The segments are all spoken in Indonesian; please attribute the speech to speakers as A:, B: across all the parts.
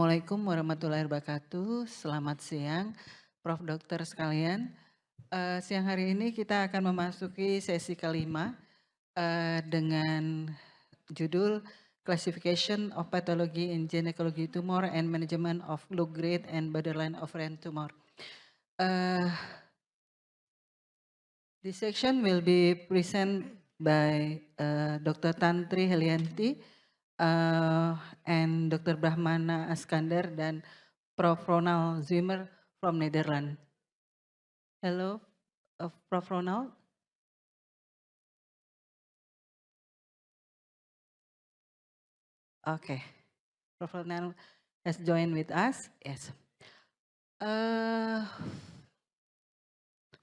A: Assalamualaikum warahmatullahi wabarakatuh. Selamat siang, Prof. Dokter sekalian. Siang hari ini kita akan memasuki sesi kelima dengan judul Classification of Pathology in Gynecology Tumor and Management of Low-Grade and Borderline Ovarian Tumor. This section will be presented by Dr. Tantri Helianti and Dr. Brahmana Askandar dan Prof. Ronald Zimmer from Netherlands. Hello, Prof. Ronald. Okay, Prof. Ronald has joined with us. Yes.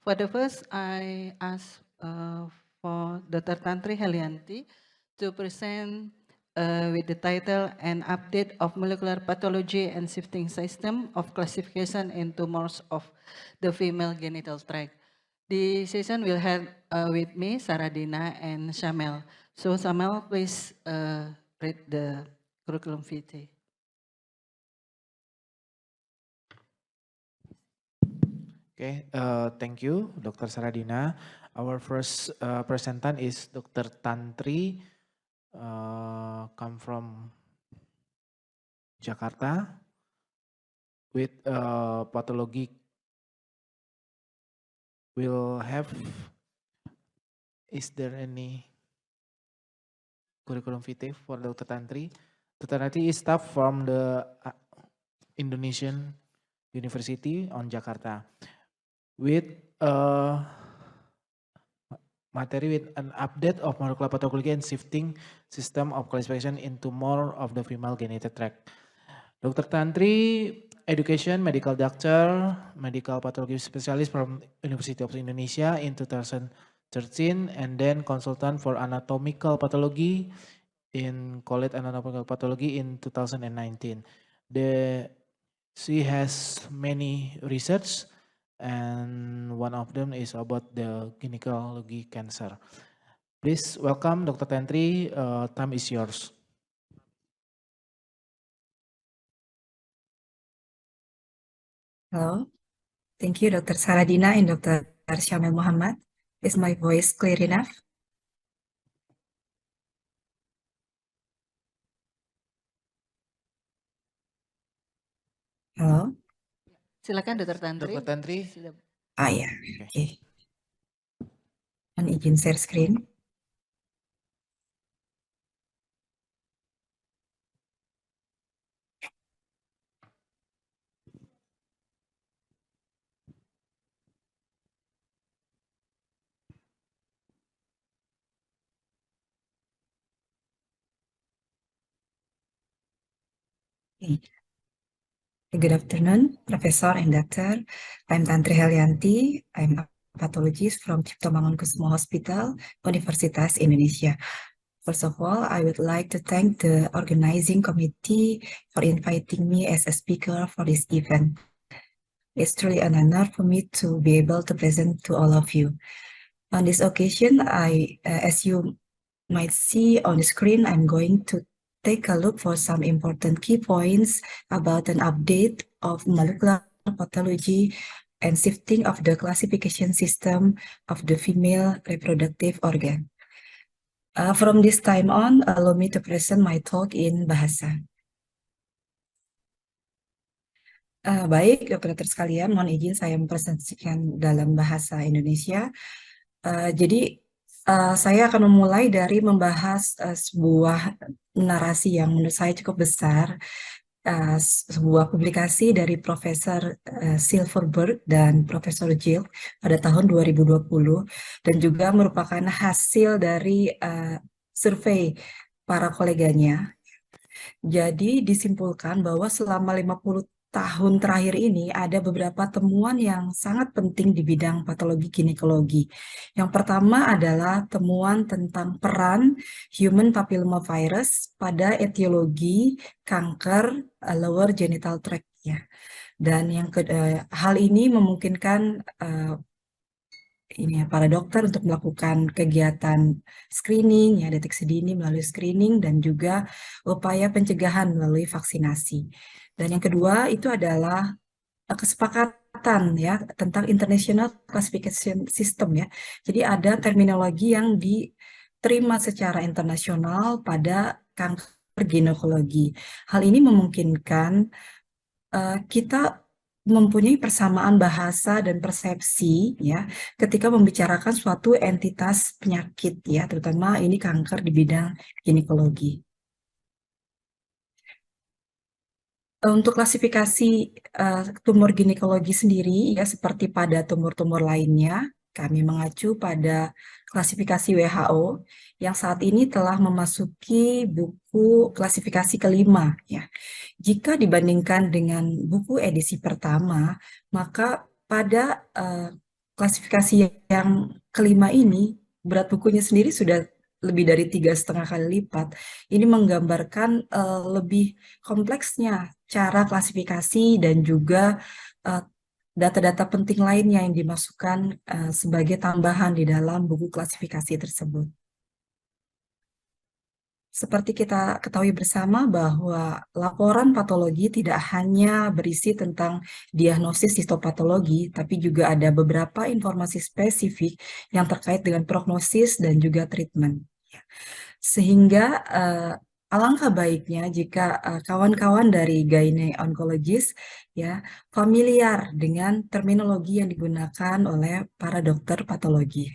A: For the first, I ask for Dr. Tantri Helianti to present with the title An Update of Molecular Pathology and Shifting System of Classification in Tumors of the Female Genital Tract. The session will have with me, Saradina, and Shamel. So Shamel, please read the curriculum vitae.
B: Okay, thank you, Dr. Saradina. Our first presentant is Dr. Tantri, come from Jakarta with pathology. We'll have, is there any curriculum vitae for Dr. Tantri? Dr. Tantri is staff from the Indonesian University on Jakarta with materi with an update of molecular pathology and shifting system of classification in tumor of the female genital tract. Dr. Tantri, education, medical doctor, medical pathology specialist from University of Indonesia in 2013, and then consultant for anatomical pathology in College Anatomical Pathology in 2019. She has many research, and one of them is about the gynecology cancer. Please welcome Dr. Tantri, time is yours.
C: Hello, thank you Dr. Saradina and Dr. Shamel Muhammad. Is my voice clear enough? Halo?
A: Silakan Dr. Tantri.
B: Dr. Tantri.
C: Ya, oke. Mohon izin share screen. Good afternoon, Professor and Doctor. I'm Tantri Helianti. I'm a pathologist from Cipto Mangunkusumo Hospital, Universitas Indonesia. First of all, I would like to thank the organizing committee for inviting me as a speaker for this event. It's truly an honor for me to be able to present to all of you. On this occasion, as you might see on the screen, I'm going to take a look for some important key points about an update of molecular pathology and shifting of the classification system of the female reproductive organ. From this time on, allow me to present my talk in bahasa. Baik, dokter sekalian, mohon izin saya mempresentasikan dalam bahasa Indonesia. Jadi saya akan memulai dari membahas sebuah narasi yang menurut saya cukup besar, sebuah publikasi dari Profesor Silverberg dan Profesor Jill pada tahun 2020, dan juga merupakan hasil dari survei para koleganya. Jadi disimpulkan bahwa selama 50 tahun terakhir ini ada beberapa temuan yang sangat penting di bidang patologi ginekologi. Yang pertama adalah temuan tentang peran human papillomavirus pada etiologi kanker lower genital tract ya. Dan yang hal ini memungkinkan para dokter untuk melakukan kegiatan screening ya, deteksi dini melalui screening, dan juga upaya pencegahan melalui vaksinasi. Dan yang kedua itu adalah kesepakatan ya tentang International Classification System ya. Jadi ada terminologi yang diterima secara internasional pada kanker ginekologi. Hal ini memungkinkan kita mempunyai persamaan bahasa dan persepsi ya ketika membicarakan suatu entitas penyakit ya, terutama ini kanker di bidang ginekologi. Untuk klasifikasi tumor ginekologi sendiri ya seperti pada tumor-tumor lainnya, kami mengacu pada klasifikasi WHO yang saat ini telah memasuki buku klasifikasi kelima ya. Jika dibandingkan dengan buku edisi pertama, maka pada klasifikasi yang kelima ini berat bukunya sendiri sudah lebih dari 3,5 kali lipat. Ini menggambarkan lebih kompleksnya cara klasifikasi dan juga data-data penting lainnya yang dimasukkan sebagai tambahan di dalam buku klasifikasi tersebut. Seperti kita ketahui bersama bahwa laporan patologi tidak hanya berisi tentang diagnosis histopatologi, tapi juga ada beberapa informasi spesifik yang terkait dengan prognosis dan juga treatment. Sehingga alangkah baiknya jika kawan-kawan dari gyne oncologist ya familiar dengan terminologi yang digunakan oleh para dokter patologi.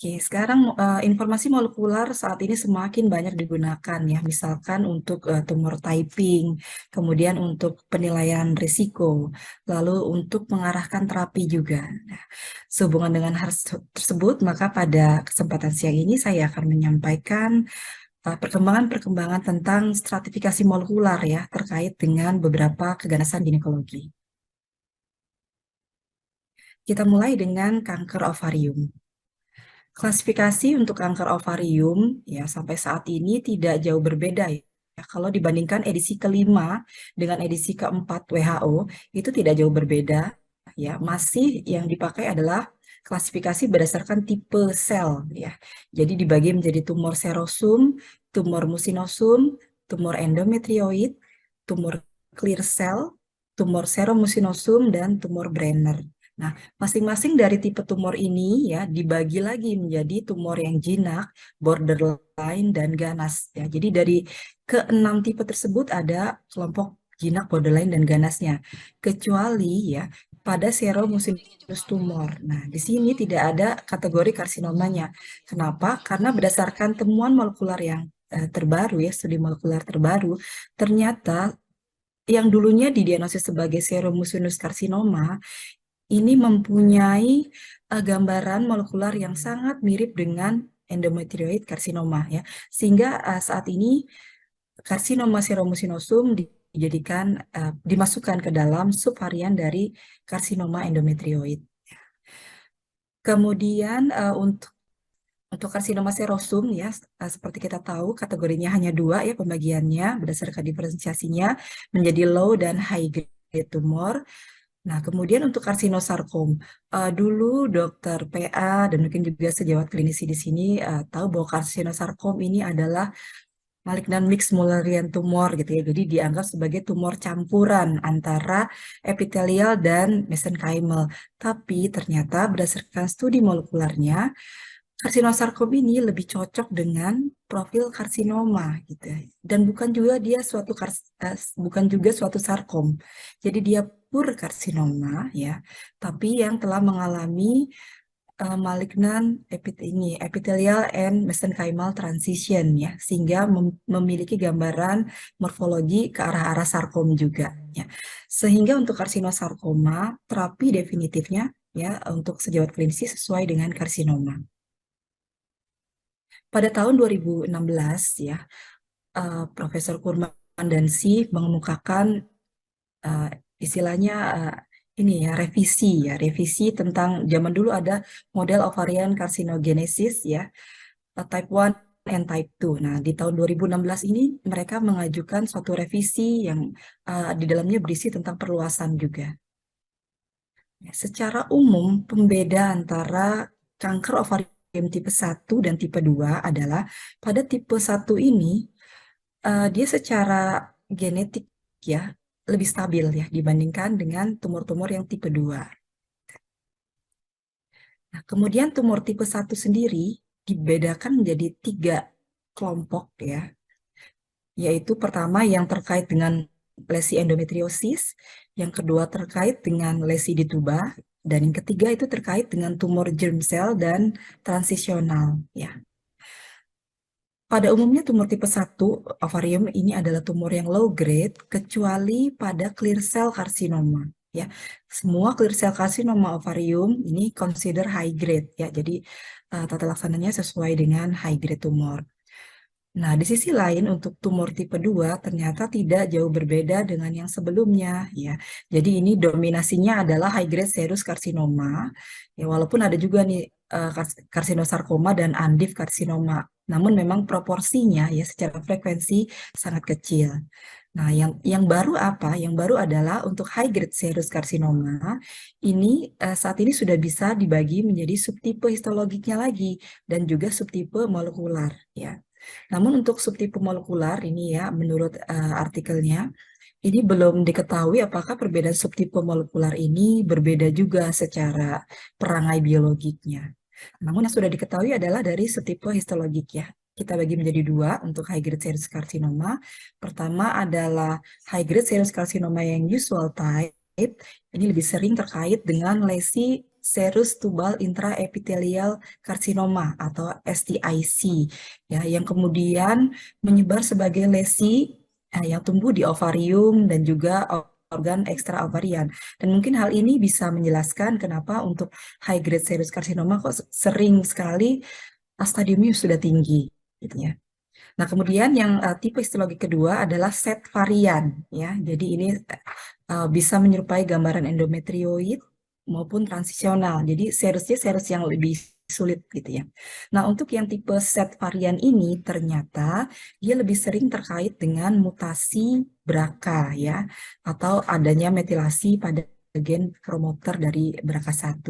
C: Oke, sekarang informasi molekular saat ini semakin banyak digunakan ya, misalkan untuk tumor typing, kemudian untuk penilaian risiko, lalu untuk mengarahkan terapi juga. Nah, sehubungan dengan hal tersebut, maka pada kesempatan siang ini saya akan menyampaikan perkembangan-perkembangan tentang stratifikasi molekular ya, terkait dengan beberapa keganasan ginekologi. Kita mulai dengan kanker ovarium. Klasifikasi untuk kanker ovarium ya sampai saat ini tidak jauh berbeda ya. Kalau dibandingkan edisi kelima dengan edisi keempat WHO itu tidak jauh berbeda ya. Masih yang dipakai adalah klasifikasi berdasarkan tipe sel ya. Jadi dibagi menjadi tumor serosum, tumor mucinosum, tumor endometrioid, tumor clear cell, tumor seromucinosum dan tumor Brenner. Nah, masing-masing dari tipe tumor ini ya dibagi lagi menjadi tumor yang jinak, borderline, dan ganas. Ya, jadi dari ke-6 tipe tersebut ada kelompok jinak, borderline, dan ganasnya. Kecuali ya pada seromucinous tumor. Nah, di sini tidak ada kategori karsinomanya. Kenapa? Karena berdasarkan temuan molekular yang terbaru ya, studi molekuler terbaru, ternyata yang dulunya didiagnosis sebagai seromucinous karsinoma ini mempunyai gambaran molekular yang sangat mirip dengan endometrioid karsinoma ya. Sehingga saat ini karsinoma seromucinosum dimasukkan ke dalam subvarian dari karsinoma endometrioid. Kemudian untuk karsinoma serosum ya, seperti kita tahu kategorinya hanya 2 ya pembagiannya berdasarkan diferensiasinya menjadi low dan high grade tumor. Nah, kemudian untuk karsinosarkom, dulu dokter PA dan mungkin juga sejawat klinisi di sini tahu bahwa karsinosarkom ini adalah malignant mixed Mullerian tumor gitu ya. Jadi dianggap sebagai tumor campuran antara epitelial dan mesenchymal. Tapi ternyata berdasarkan studi molekularnya, karsinosarkom ini lebih cocok dengan profil karsinoma gitu. Dan bukan juga suatu sarkom. Jadi dia pure karsinoma ya, tapi yang telah mengalami malignant epithelial and mesenchymal transition ya, sehingga memiliki gambaran morfologi ke arah-arah sarkom juga ya. Sehingga untuk karsinosarkoma terapi definitifnya ya untuk sejawat klinisi sesuai dengan karsinoma. Pada tahun 2016 ya, Profesor Kurman dan Si mengemukakan istilahnya ini ya revisi tentang zaman dulu ada model ovarian carcinogenesis ya, type 1 and type 2. Nah, di tahun 2016 ini mereka mengajukan suatu revisi yang di dalamnya berisi tentang perluasan juga. Ya, secara umum pembeda antara kanker ovarium tipe 1 dan tipe 2 adalah pada tipe 1 ini dia secara genetik ya lebih stabil ya dibandingkan dengan tumor-tumor yang tipe 2. Nah, kemudian tumor tipe 1 sendiri dibedakan menjadi 3 kelompok ya, yaitu pertama yang terkait dengan lesi endometriosis, yang kedua terkait dengan lesi di tuba, dan yang ketiga itu terkait dengan tumor germ cell dan transisional ya. Pada umumnya tumor tipe 1 ovarium ini adalah tumor yang low grade kecuali pada clear cell carcinoma ya. Semua clear cell carcinoma ovarium ini consider high grade ya. Jadi tata laksananya sesuai dengan high grade tumor. Nah, di sisi lain untuk tumor tipe 2 ternyata tidak jauh berbeda dengan yang sebelumnya ya. Jadi ini dominasinya adalah high grade serous carcinoma. Ya, walaupun ada juga nih karsinosarkoma dan andif karsinoma. Namun memang proporsinya ya secara frekuensi sangat kecil. Nah, yang baru apa? Yang baru adalah untuk high grade serous carcinoma ini saat ini sudah bisa dibagi menjadi subtipe histologiknya lagi dan juga subtipe molekular ya. Namun untuk subtipe molekular ini ya, menurut artikelnya, ini belum diketahui apakah perbedaan subtipe molekular ini berbeda juga secara perangai biologiknya. Namun yang sudah diketahui adalah dari subtipe histologik ya. Kita bagi menjadi 2 untuk high grade serous carcinoma. Pertama adalah high grade serous carcinoma yang usual type. Ini lebih sering terkait dengan lesi serous tubal intraepithelial carcinoma atau STIC ya, yang kemudian menyebar sebagai lesi yang tumbuh di ovarium dan juga organ ekstra ovarian. Dan mungkin hal ini bisa menjelaskan kenapa untuk high grade serous carcinoma kok sering sekali stadiumnya sudah tinggi gitu ya. Nah, kemudian yang tipe histologi kedua adalah set varian ya. Jadi ini bisa menyerupai gambaran endometrioid maupun transisional. Jadi serusnya serus yang lebih sulit gitu ya. Nah, untuk yang tipe set varian ini ternyata dia lebih sering terkait dengan mutasi BRCA ya atau adanya metilasi pada gen promoter dari BRCA1.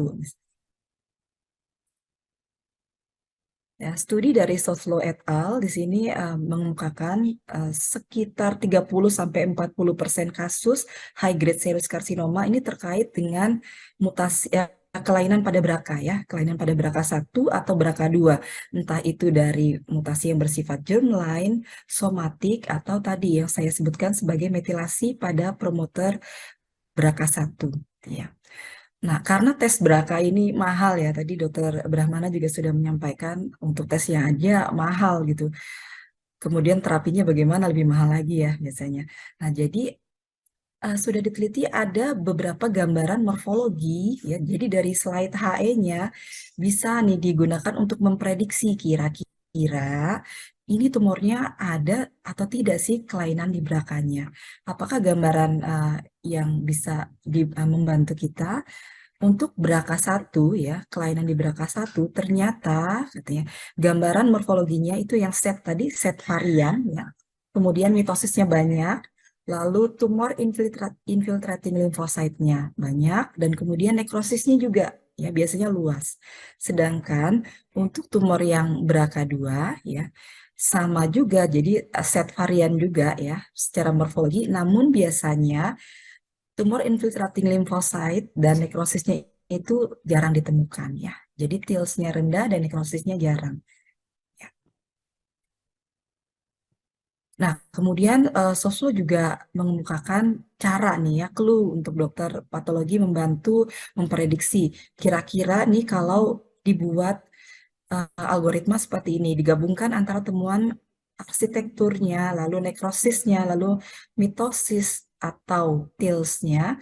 C: Ya, studi dari Soslow et al. Di sini mengemukakan sekitar 30-40% kasus high grade serous carcinoma ini terkait dengan mutasi kelainan pada BRCA ya, kelainan pada BRCA1 atau BRCA2. Entah itu dari mutasi yang bersifat germline, somatik, atau tadi yang saya sebutkan sebagai metilasi pada promoter BRCA1 ya. Nah, karena tes BRCA ini mahal ya, tadi Dokter Brahmana juga sudah menyampaikan untuk tesnya aja mahal gitu. Kemudian terapinya bagaimana lebih mahal lagi ya biasanya. Nah, jadi sudah diteliti ada beberapa gambaran morfologi ya. Jadi dari slide HE-nya bisa nih digunakan untuk memprediksi kira-kira ini tumornya ada atau tidak sih kelainan di BRCA-nya. Apakah gambaran yang bisa membantu kita? Untuk BRCA1 ya, kelainan di BRCA1 ternyata katanya gambaran morfologinya itu yang set tadi, set varian ya. Kemudian mitosisnya banyak, lalu tumor infiltrating limfositenya banyak, dan kemudian nekrosisnya juga ya biasanya luas. Sedangkan untuk tumor yang BRCA2 ya sama juga, jadi set varian juga ya secara morfologi, namun biasanya tumor infiltrating limfosit dan nekrosisnya itu jarang ditemukan ya. Jadi TILS-nya rendah dan nekrosisnya jarang. Ya. Nah, kemudian Soslo juga mengemukakan cara nih ya, clue untuk dokter patologi membantu memprediksi kira-kira nih kalau dibuat algoritma seperti ini, digabungkan antara temuan arsitekturnya, lalu nekrosisnya, lalu mitosis atau TILS-nya,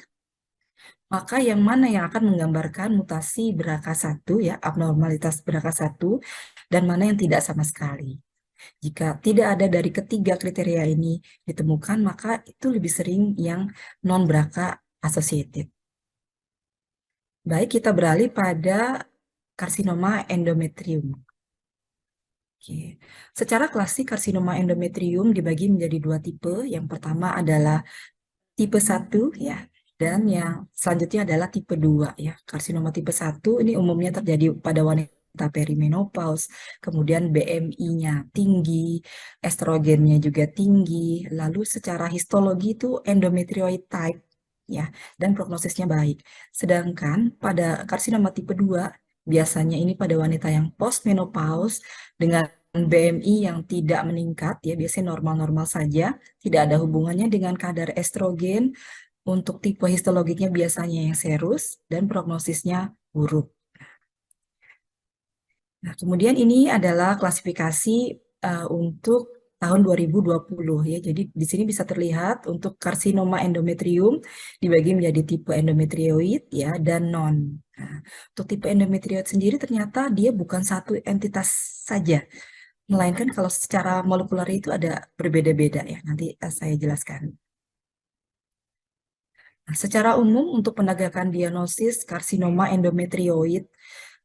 C: maka yang mana yang akan menggambarkan mutasi BRCA1 ya, abnormalitas BRCA1 dan mana yang tidak sama sekali. Jika tidak ada dari ketiga kriteria ini ditemukan, maka itu lebih sering yang non-BRCA associated. Baik, kita beralih pada karsinoma endometrium. Oke. Secara klasik karsinoma endometrium dibagi menjadi 2 tipe. Yang pertama adalah tipe 1 ya, dan yang selanjutnya adalah tipe 2 ya. Karsinoma tipe 1 ini umumnya terjadi pada wanita wanita perimenopause, kemudian BMI-nya tinggi, estrogennya juga tinggi, lalu secara histologi itu endometrioid type, ya, dan prognosisnya baik. Sedangkan pada karsinoma tipe 2, biasanya ini pada wanita yang postmenopause dengan BMI yang tidak meningkat, ya, biasanya normal-normal saja, tidak ada hubungannya dengan kadar estrogen. Untuk tipe histologiknya biasanya yang serus dan prognosisnya buruk. Nah, kemudian ini adalah klasifikasi untuk tahun 2020 ya. Jadi di sini bisa terlihat untuk karsinoma endometrium dibagi menjadi tipe endometrioid ya dan non. Nah, untuk tipe endometrioid sendiri ternyata dia bukan satu entitas saja, melainkan kalau secara molekuler itu ada berbeda-beda ya. Nanti saya jelaskan. Nah, secara umum untuk penegakan diagnosis karsinoma endometrioid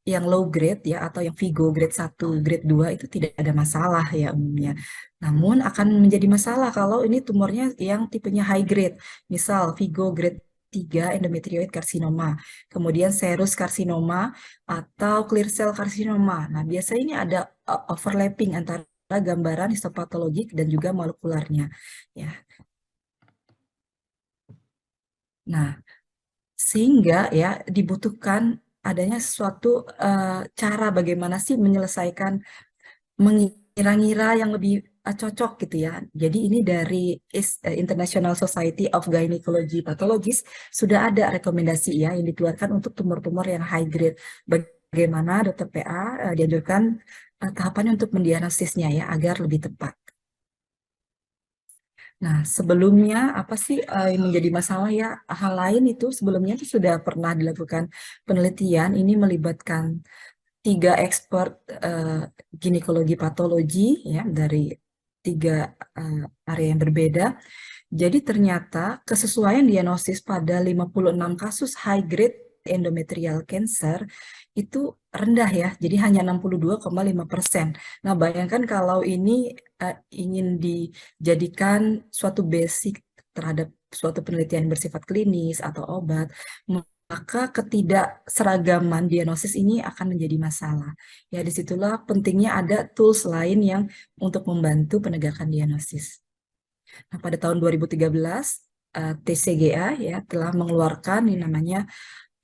C: yang low grade ya atau yang VIGO grade 1, grade 2 itu tidak ada masalah ya umumnya. Namun akan menjadi masalah kalau ini tumornya yang tipenya high grade. Misal VIGO grade 3 endometrioid karsinoma, kemudian serous karsinoma atau clear cell karsinoma. Nah, biasanya ini ada overlapping antara gambaran histopatologik dan juga molekularnya ya. Nah, sehingga ya dibutuhkan adanya suatu cara bagaimana sih menyelesaikan, mengira-ngira yang lebih cocok gitu ya. Jadi ini dari International Society of Gynecology Pathologist sudah ada rekomendasi ya yang dikeluarkan untuk tumor-tumor yang high grade. Bagaimana dokter PA dianjurkan tahapannya untuk mendiagnosisnya ya agar lebih tepat. Nah, sebelumnya apa sih yang menjadi masalah ya? Hal lain itu sebelumnya itu sudah pernah dilakukan penelitian, ini melibatkan 3 expert ginekologi patologi ya dari 3 area yang berbeda. Jadi ternyata kesesuaian diagnosis pada 56 kasus high grade endometrial cancer itu rendah ya, jadi hanya 62,5%. Nah, bayangkan kalau ini ingin dijadikan suatu basic terhadap suatu penelitian bersifat klinis atau obat, maka ketidakseragaman diagnosis ini akan menjadi masalah. Ya, disitulah pentingnya ada tools lain yang untuk membantu penegakan diagnosis. Nah, pada tahun 2013, TCGA ya telah mengeluarkan yang namanya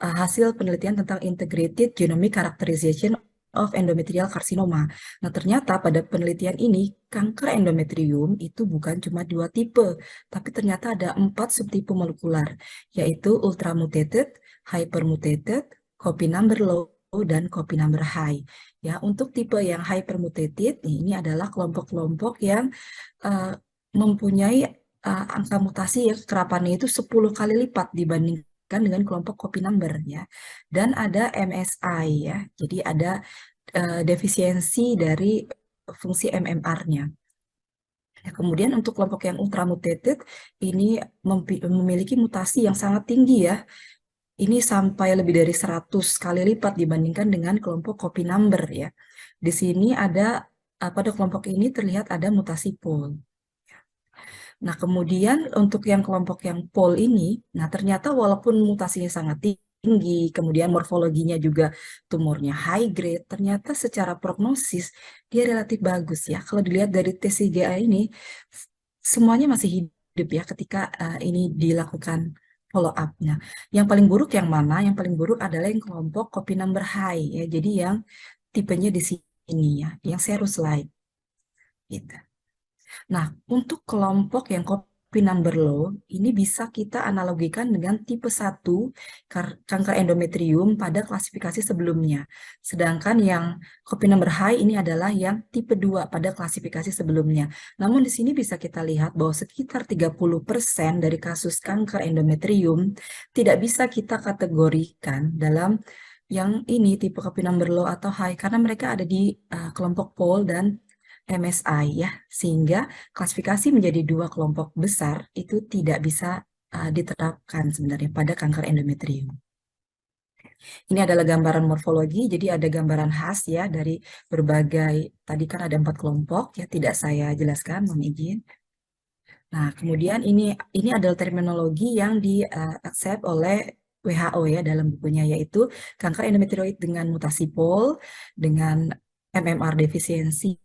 C: hasil penelitian tentang Integrated Genomic Characterization of Endometrial Carcinoma. Nah, ternyata pada penelitian ini, kanker endometrium itu bukan cuma 2 tipe, tapi ternyata ada 4 subtipe molekular, yaitu ultramutated, hypermutated, copy number low, dan copy number high. Ya, untuk tipe yang hypermutated, ini adalah kelompok-kelompok yang mempunyai angka mutasi ya kekerapannya itu 10 kali lipat dibandingkan dengan kelompok copy number ya. Dan ada MSI ya. Jadi ada defisiensi dari fungsi MMR-nya. Ya, kemudian untuk kelompok yang ultramutated ini memiliki mutasi yang sangat tinggi ya. Ini sampai lebih dari 100 kali lipat dibandingkan dengan kelompok copy number ya. Di sini ada pada kelompok ini terlihat ada mutasi POL. Nah, kemudian untuk yang kelompok yang POL ini, nah ternyata walaupun mutasinya sangat tinggi, kemudian morfologinya juga tumornya high grade, ternyata secara prognosis dia relatif bagus ya. Kalau dilihat dari TCGA ini, semuanya masih hidup ya ketika ini dilakukan follow up-nya. Yang paling buruk yang mana? Yang paling buruk adalah yang kelompok copy number high ya. Jadi yang tipenya di sini ya, yang serous light. Gitu. Nah, untuk kelompok yang copy number low, ini bisa kita analogikan dengan tipe 1 kanker endometrium pada klasifikasi sebelumnya. Sedangkan yang copy number high ini adalah yang tipe 2 pada klasifikasi sebelumnya. Namun di sini bisa kita lihat bahwa sekitar 30% dari kasus kanker endometrium tidak bisa kita kategorikan dalam yang ini tipe copy number low atau high karena mereka ada di kelompok POL dan MSI ya, sehingga klasifikasi menjadi 2 kelompok besar itu tidak bisa diterapkan sebenarnya pada kanker endometrium. Ini adalah gambaran morfologi, jadi ada gambaran khas ya dari berbagai, tadi kan ada 4 kelompok ya, tidak saya jelaskan, mohon izin. Nah, kemudian ini adalah terminologi yang di-accept oleh WHO ya dalam bukunya, yaitu kanker endometrioid dengan mutasi POL, dengan MMR defisiensi,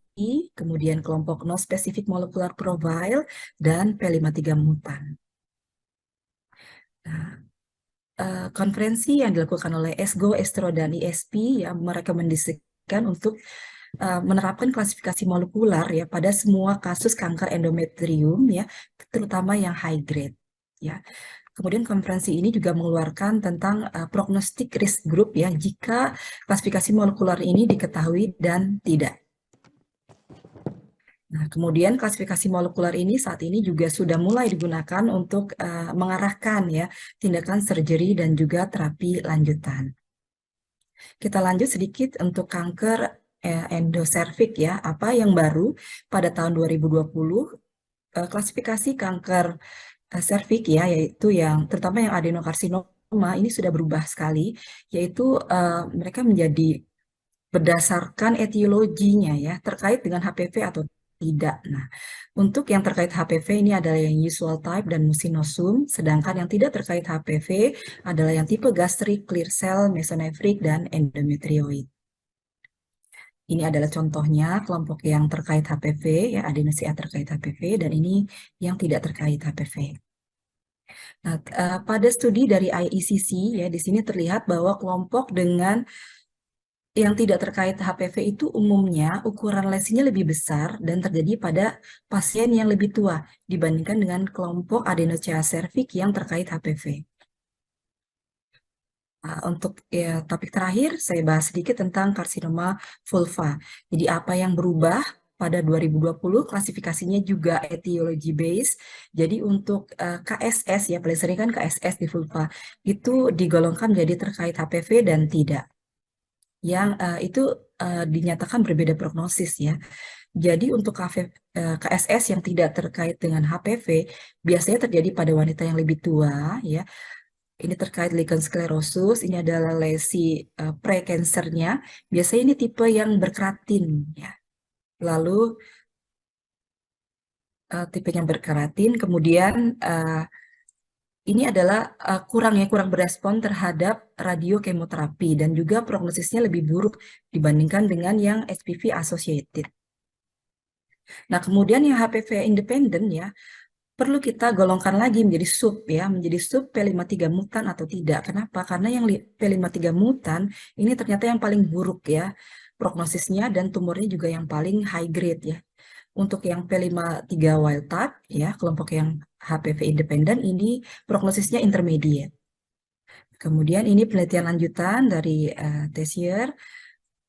C: kemudian kelompok non-specific molecular profile, dan P53 mutan. Nah, konferensi yang dilakukan oleh ESGO, ESTRO, dan ISP yang merekomendasikan untuk menerapkan klasifikasi molekular ya pada semua kasus kanker endometrium ya, terutama yang high grade ya. Kemudian konferensi ini juga mengeluarkan tentang prognostic risk group ya jika klasifikasi molekular ini diketahui dan tidak. Nah, kemudian klasifikasi molekular ini saat ini juga sudah mulai digunakan untuk mengarahkan ya tindakan surgery dan juga terapi lanjutan. Kita lanjut sedikit untuk kanker endoservix ya, apa yang baru pada tahun 2020 klasifikasi kanker serviks ya, yaitu yang terutama yang adenokarsinoma ini sudah berubah sekali, yaitu mereka menjadi berdasarkan etiologinya ya, terkait dengan HPV atau tidak. Nah, untuk yang terkait HPV ini adalah yang usual type dan mucinosum, sedangkan yang tidak terkait HPV adalah yang tipe gastrik, clear cell, mesonephric, dan endometrioid. Ini adalah contohnya kelompok yang terkait HPV, ya adenosia terkait HPV, dan ini yang tidak terkait HPV. Nah, pada studi dari IECC ya di sini terlihat bahwa kelompok dengan yang tidak terkait HPV itu umumnya ukuran lesinya lebih besar dan terjadi pada pasien yang lebih tua dibandingkan dengan kelompok adenochea cervix yang terkait HPV. Nah, untuk ya, topik terakhir saya bahas sedikit tentang karsinoma vulva. Jadi apa yang berubah pada 2020 klasifikasinya juga etiology based. Jadi untuk KSS ya paling sering kan KSS di vulva itu digolongkan menjadi terkait HPV dan tidak. Yang itu dinyatakan berbeda prognosis ya. Jadi untuk KSS yang tidak terkait dengan HPV biasanya terjadi pada wanita yang lebih tua ya. Ini terkait lichen sclerosus, ini adalah lesi prekansernya. Biasanya ini tipe yang berkeratin ya. Lalu tipe yang berkeratin, kemudian ini adalah kurang berespon terhadap radiokemoterapi dan juga prognosisnya lebih buruk dibandingkan dengan yang HPV associated. Nah, kemudian yang HPV independen ya, perlu kita golongkan lagi menjadi sub ya, menjadi sub P53 mutan atau tidak. Kenapa? Karena yang P53 mutan ini ternyata yang paling buruk ya prognosisnya dan tumornya juga yang paling high grade ya. Untuk yang P53 wild type ya, kelompok yang HPV independen ini prognosisnya intermediate. Kemudian ini penelitian lanjutan dari Tessier.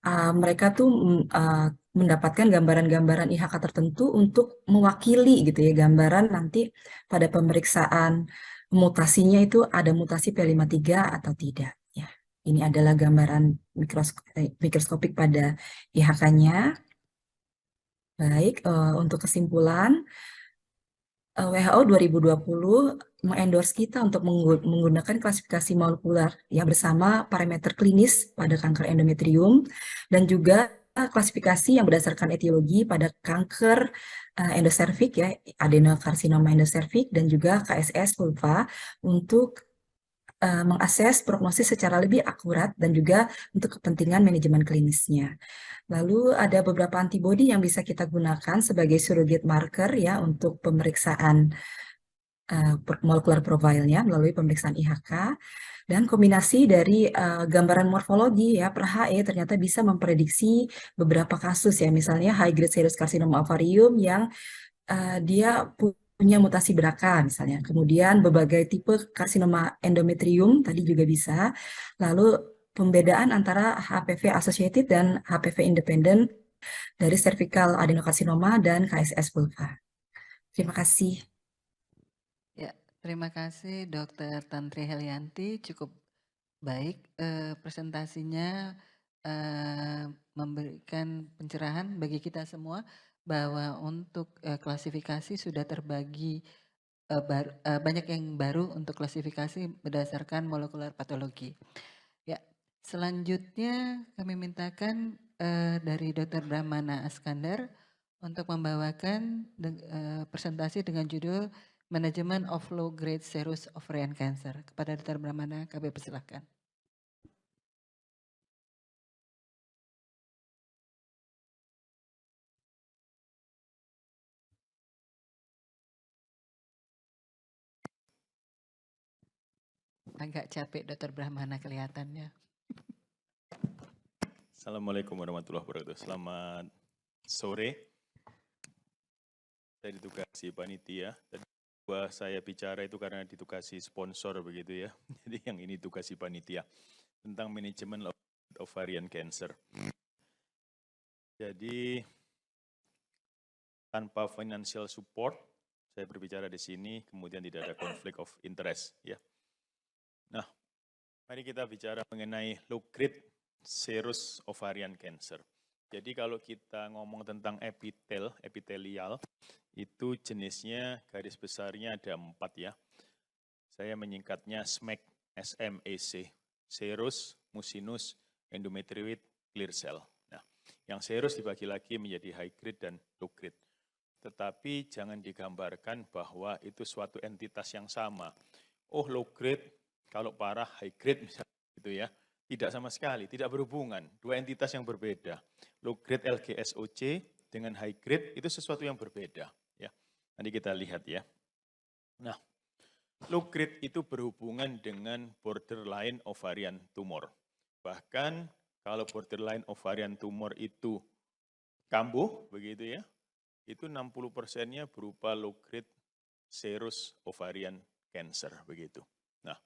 C: Mereka tuh mendapatkan gambaran-gambaran IHK tertentu untuk mewakili gitu ya gambaran nanti pada pemeriksaan mutasinya itu ada mutasi P53 atau tidak ya. Ini adalah gambaran mikroskopik pada IHK-nya. Baik, untuk kesimpulan WHO 2020 mengendorse kita untuk menggunakan klasifikasi molekular ya bersama parameter klinis pada kanker endometrium dan juga klasifikasi yang berdasarkan etiologi pada kanker endoservix ya adenokarsinoma endoservix dan juga KSS vulva untuk mengakses prognosis secara lebih akurat dan juga untuk kepentingan manajemen klinisnya. Lalu ada beberapa antibodi yang bisa kita gunakan sebagai surrogate marker ya untuk pemeriksaan molecular profile-nya melalui pemeriksaan IHK dan kombinasi dari gambaran morfologi ya per HE ternyata bisa memprediksi beberapa kasus ya misalnya high grade serous carcinoma ovarium yang dia punya mutasi BRCA misalnya. Kemudian berbagai tipe karsinoma endometrium tadi juga bisa. Lalu pembedaan antara HPV associated dan HPV independent dari cervical adenokarsinoma dan KSS vulva. Terima kasih.
A: Ya, terima kasih Dr. Tantri Helianti, cukup baik presentasinya memberikan pencerahan bagi kita semua bahwa untuk klasifikasi sudah terbagi banyak yang baru untuk klasifikasi berdasarkan molekular patologi. Ya, selanjutnya kami mintakan dari Dr. Brahmana Askandar untuk membawakan presentasi dengan judul Management of Low Grade Serous Ovarian Cancer. Kepada Dr. Brahmana, kami persilahkan. Agak capek Dr. Brahmana kelihatannya.
D: Assalamualaikum warahmatullahi wabarakatuh. Selamat sore. Saya ditugasi panitia. Tadi saya bicara itu karena ditugasi sponsor begitu ya. Jadi yang ini tugasi panitia tentang manajemen ovarian cancer. Jadi tanpa financial support, saya berbicara di sini, kemudian tidak ada conflict of interest ya. Nah, mari kita bicara mengenai low grade serous ovarian cancer. Jadi kalau kita ngomong tentang epitelial, itu jenisnya garis besarnya ada 4 ya. Saya menyingkatnya SMAC, S-M-A-C, serous, mucinous, endometrioid, clear cell. Nah, yang serous dibagi lagi menjadi high grade dan low grade. Tetapi jangan digambarkan bahwa itu suatu entitas yang sama. Oh, low grade, kalau parah high grade misalnya gitu ya. Tidak sama sekali, tidak berhubungan. Dua entitas yang berbeda. Low grade LGSOC dengan high grade itu sesuatu yang berbeda. Ya, nanti kita lihat ya. Nah, low grade itu berhubungan dengan borderline ovarian tumor. Bahkan kalau borderline ovarian tumor itu kambuh, begitu ya, itu 60%-nya berupa low grade serous ovarian cancer, begitu. Nah,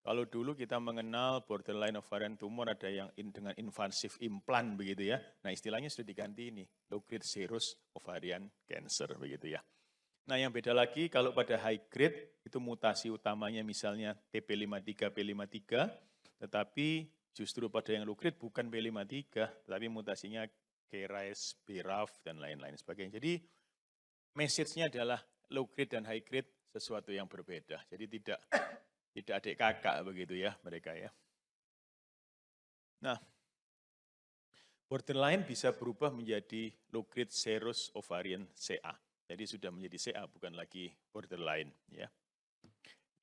D: kalau dulu kita mengenal borderline ovarian tumor ada yang dengan invasif implan begitu ya. Nah istilahnya sudah diganti ini, low grade serous ovarian cancer begitu ya. Nah yang beda lagi kalau pada high grade itu mutasi utamanya misalnya TP53, P53, tetapi justru pada yang low grade bukan P53, tetapi mutasinya KRAS, BRAF dan lain-lain sebagainya. Jadi message-nya adalah low grade dan high grade sesuatu yang berbeda. Jadi tidak adik kakak begitu ya mereka ya. Nah, borderline bisa berubah menjadi low grade serous ovarian CA. Jadi sudah menjadi CA bukan lagi borderline ya.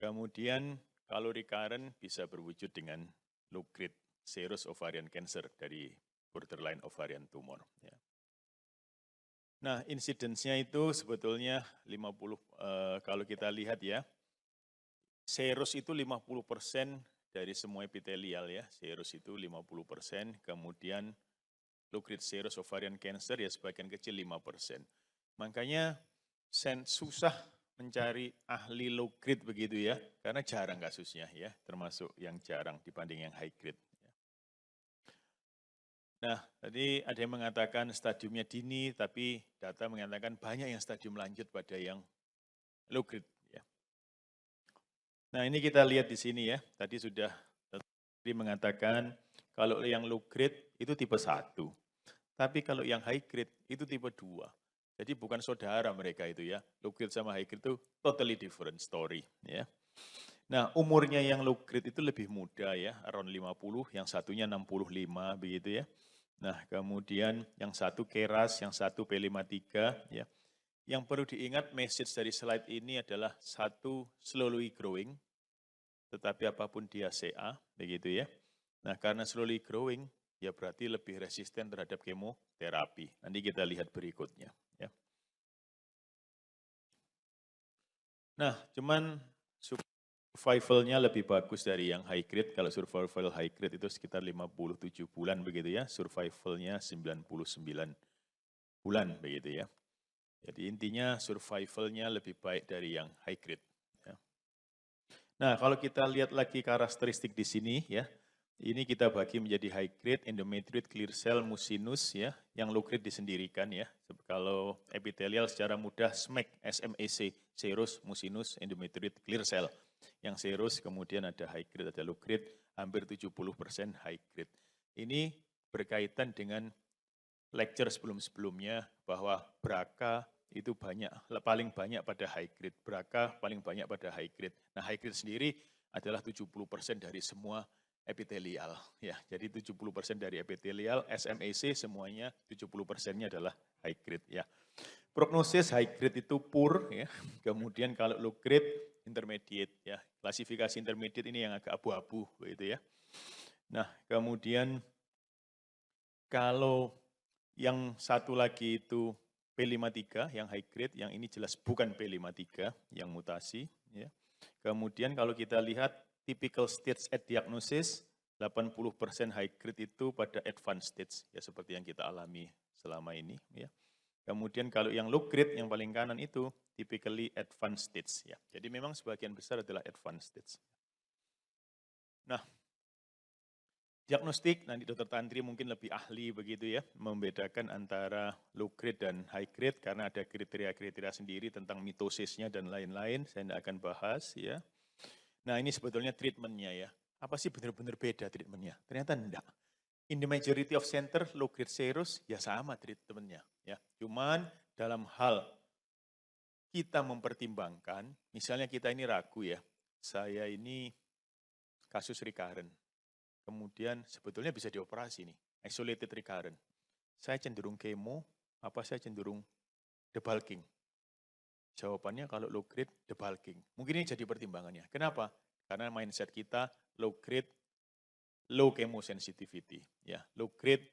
D: Kemudian kalau recurrent bisa berwujud dengan low grade serous ovarian cancer dari borderline ovarian tumor ya. Nah, insidence-nya itu sebetulnya 50 kalau kita lihat ya. Serous itu 50% dari semua epitelial ya, serous itu 50%, kemudian low grade serous ovarian cancer ya sebagian kecil 5%. Makanya susah mencari ahli low grade begitu ya, karena jarang kasusnya ya, termasuk yang jarang dibanding yang high grade. Nah, tadi ada yang mengatakan stadiumnya dini, tapi data mengatakan banyak yang stadium lanjut pada yang low grade. Nah ini kita lihat di sini ya, tadi sudah mengatakan kalau yang low grade itu tipe 1, tapi kalau yang high grade itu tipe 2. Jadi bukan saudara mereka itu ya, low grade sama high grade itu totally different story ya. Nah umurnya yang low grade itu lebih muda ya, around 50, yang satunya 65 begitu ya. Nah kemudian yang satu KRAS, yang satu P53 ya. Yang perlu diingat message dari slide ini adalah satu slowly growing, tetapi apapun dia CA, begitu ya. Nah karena slowly growing, ya berarti lebih resisten terhadap kemoterapi. Nanti kita lihat berikutnya. Ya. Nah cuman survivalnya lebih bagus dari yang high grade. Kalau survival high grade itu sekitar 57 bulan begitu ya, survivalnya 99 bulan begitu ya. Jadi intinya survivalnya lebih baik dari yang high grade. Ya. Nah kalau kita lihat lagi karakteristik di sini ya, ini kita bagi menjadi high grade, endometrioid, clear cell, mucinous ya, yang low grade disendirikan ya. Kalau epitelial secara mudah SMAC, S-M-A-C, serous, mucinous, endometrioid, clear cell. Yang serous kemudian ada high grade, ada low grade, hampir 70% high grade. Ini berkaitan dengan lecture sebelum-sebelumnya bahwa BRCA itu paling banyak pada high grade, BRCA paling banyak pada high grade. Nah high grade sendiri adalah 70% dari semua epitelial. Ya, jadi 70% dari epitelial, SMAC semuanya 70%-nya adalah high grade. Ya. prognosis high grade itu poor ya. Kemudian kalau low grade intermediate ya. Klasifikasi intermediate ini yang agak abu-abu begitu ya. Nah, kemudian kalau yang satu lagi itu P53 yang high grade, yang ini jelas bukan P53 yang mutasi ya. Kemudian kalau kita lihat typical stage at diagnosis 80% high grade itu pada advanced stage ya seperti yang kita alami selama ini ya. Kemudian kalau yang low grade yang paling kanan itu typically advanced stage ya. Jadi memang sebagian besar adalah advanced stage. Nah, diagnostik nanti Dr. Tantri mungkin lebih ahli begitu ya, membedakan antara low grade dan high grade karena ada kriteria-kriteria sendiri tentang mitosisnya dan lain-lain, saya tidak akan bahas ya. Nah ini sebetulnya treatmentnya ya, apa sih benar-benar beda treatmentnya? Ternyata enggak. In the majority of center, low grade serous ya sama treatmentnya ya. Cuman dalam hal kita mempertimbangkan, misalnya kita ini ragu ya, saya ini kasus recurrent. Kemudian sebetulnya bisa dioperasi nih, isolated recurrent. Saya cenderung kemo, apa saya cenderung debulking? Jawabannya kalau low grade, debulking. Mungkin ini jadi pertimbangannya. Kenapa? Karena mindset kita low grade, low chemosensitivity. Ya, low grade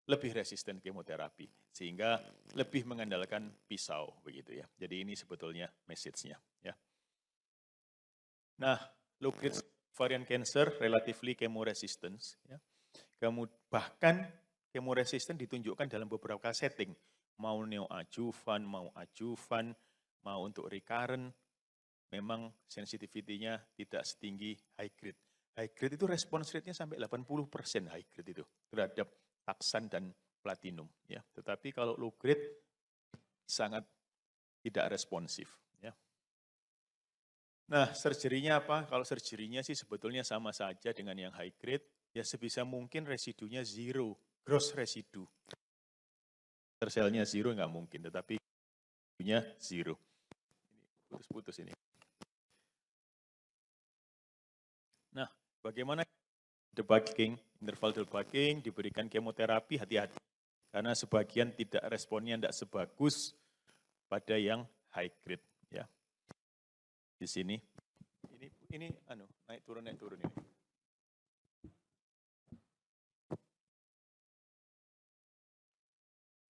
D: lebih resisten kemoterapi. Sehingga lebih mengandalkan pisau. Begitu ya. Jadi ini sebetulnya message-nya. Ya. Nah, low grade ovarian cancer relatively chemoresistance. Ya. Bahkan chemoresistant ditunjukkan dalam beberapa setting. Mau neoadjuvan, mau adjuvan, mau untuk recurrent, memang sensitivity-nya tidak setinggi high grade. High grade itu response rate-nya sampai 80% high grade itu terhadap taksan dan platinum. Ya. Tetapi kalau low grade sangat tidak responsif. Ya. Nah, surgery-nya apa? Kalau surgery-nya sih sebetulnya sama saja dengan yang high grade, ya sebisa mungkin residunya zero, gross residu. Selnya zero nggak mungkin, tetapi residunya zero. Putus-putus ini. Nah, bagaimana debulking, interval debulking, diberikan kemoterapi, hati-hati. Karena sebagian tidak responnya tidak sebagus pada yang high grade. Ya. Di sini, ini naik turun ini.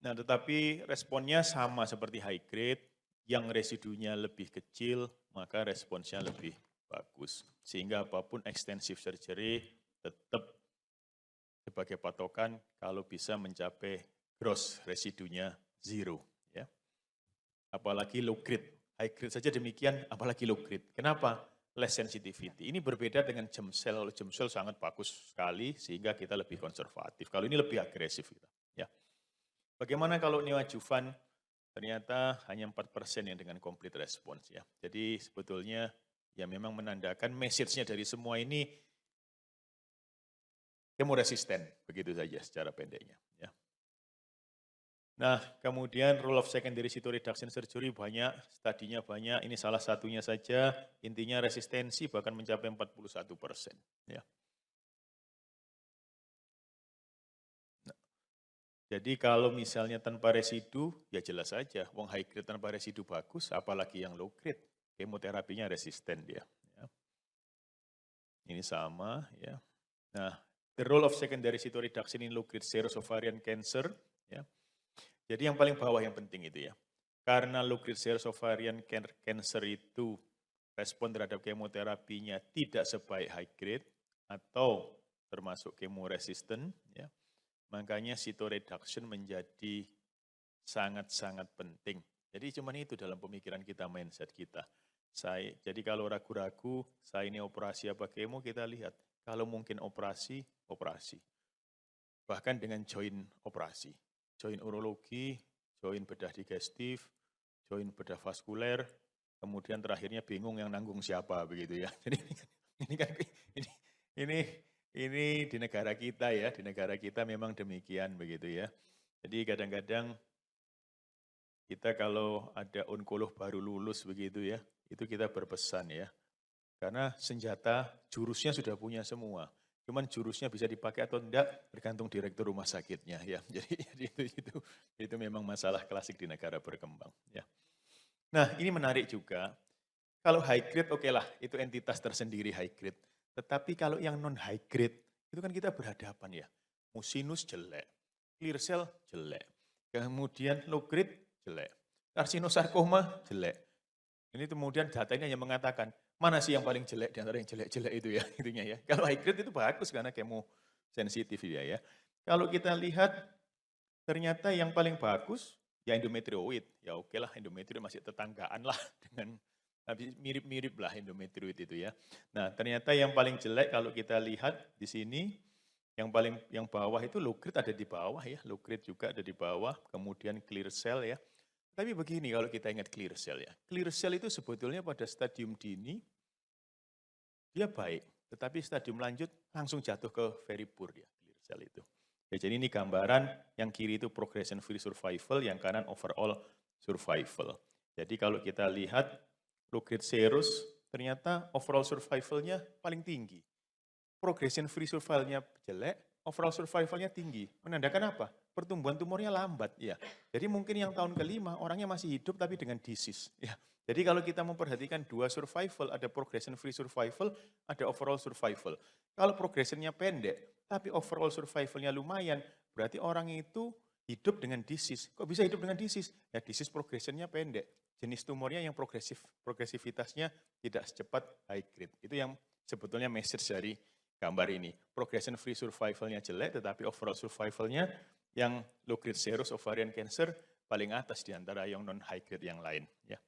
D: Nah, tetapi responnya sama seperti high grade, yang residunya lebih kecil, maka responsnya lebih bagus. Sehingga apapun extensive surgery tetap sebagai patokan kalau bisa mencapai gross residunya zero. Ya. Apalagi low grade. High grade saja demikian, apalagi low grade. Kenapa? Less sensitivity. Ini berbeda dengan germ cell. Germ cell sangat bagus sekali, sehingga kita lebih konservatif. Kalau ini lebih agresif kita. Ya. Bagaimana kalau neoadjuvan? Ternyata hanya 4% yang dengan complete response ya. Jadi sebetulnya ya memang menandakan message-nya dari semua ini kemoresisten, begitu saja secara pendeknya. Ya. Nah, kemudian role of secondary cytoreduction surgery banyak, studinya banyak, ini salah satunya saja, intinya resistensi bahkan mencapai 41%. Ya. Jadi kalau misalnya tanpa residu, ya jelas saja, wong high grade tanpa residu bagus, apalagi yang low grade, kemoterapinya resisten dia. Ya. Ini sama, ya. Nah, the role of secondary cytoreduction in low grade serous ovarian cancer, ya. Jadi yang paling bawah yang penting itu ya, karena low grade serous ovarian cancer itu respon terhadap kemoterapinya tidak sebaik high grade atau termasuk kemoresisten, ya. Makanya cytoreduction menjadi sangat-sangat penting. Jadi cuma itu dalam pemikiran kita, mindset kita. Jadi kalau ragu-ragu, saya ini operasi apa kemo, kita lihat. Kalau mungkin operasi, operasi. Bahkan dengan join operasi. Join urologi, join bedah digestif, join bedah vaskuler, kemudian terakhirnya bingung yang nanggung siapa begitu ya. Jadi ini di negara kita ya, di negara kita memang demikian begitu ya. Jadi kadang-kadang kita kalau ada onkolog baru lulus begitu ya, itu kita berpesan ya. Karena senjata jurusnya sudah punya semua. Cuman jurusnya bisa dipakai atau tidak bergantung direktur rumah sakitnya ya. Jadi itu memang masalah klasik di negara berkembang ya. Nah, ini menarik juga. Kalau high grade oke lah, itu entitas tersendiri high grade. Tetapi kalau yang non high grade, itu kan kita berhadapan ya. Musinus jelek, clear cell jelek, kemudian low grade jelek, karsinosarkoma jelek. Ini kemudian data ini hanya mengatakan, mana sih yang paling jelek di antara yang jelek-jelek itu ya, intinya ya. Kalau high grade itu bagus karena kemo sensitif ya. Kalau kita lihat, ternyata yang paling bagus ya endometrioid. Ya oke lah, endometrioid masih tetanggaan lah dengan mirip-mirip lah endometrioid itu ya. Nah, ternyata yang paling jelek kalau kita lihat di sini, yang bawah itu low grade ada di bawah ya, low grade juga ada di bawah, kemudian clear cell ya. Tapi begini kalau kita ingat clear cell ya. Clear cell itu sebetulnya pada stadium dini dia baik, tetapi stadium lanjut langsung jatuh ke very poor dia, clear cell itu. Ya, jadi ini gambaran yang kiri itu progression free survival, yang kanan overall survival. Jadi kalau kita lihat low grade serous, ternyata overall survivalnya paling tinggi. Progression free survivalnya jelek, overall survivalnya tinggi. Menandakan apa? Pertumbuhan tumornya lambat ya. Jadi mungkin yang tahun kelima orangnya masih hidup tapi dengan disease ya. Jadi kalau kita memperhatikan dua survival, ada progression free survival, ada overall survival. Kalau progressionnya pendek tapi overall survivalnya lumayan, berarti orang itu hidup dengan disease. Kok bisa hidup dengan disease? Ya disease progressionnya pendek. Jenis tumornya yang progresivitasnya tidak secepat high grade. Itu yang sebetulnya message dari gambar ini. Progression free survivalnya jelek, tetapi overall survivalnya yang low grade serous ovarian cancer paling atas di antara yang non high grade yang lain. Ya.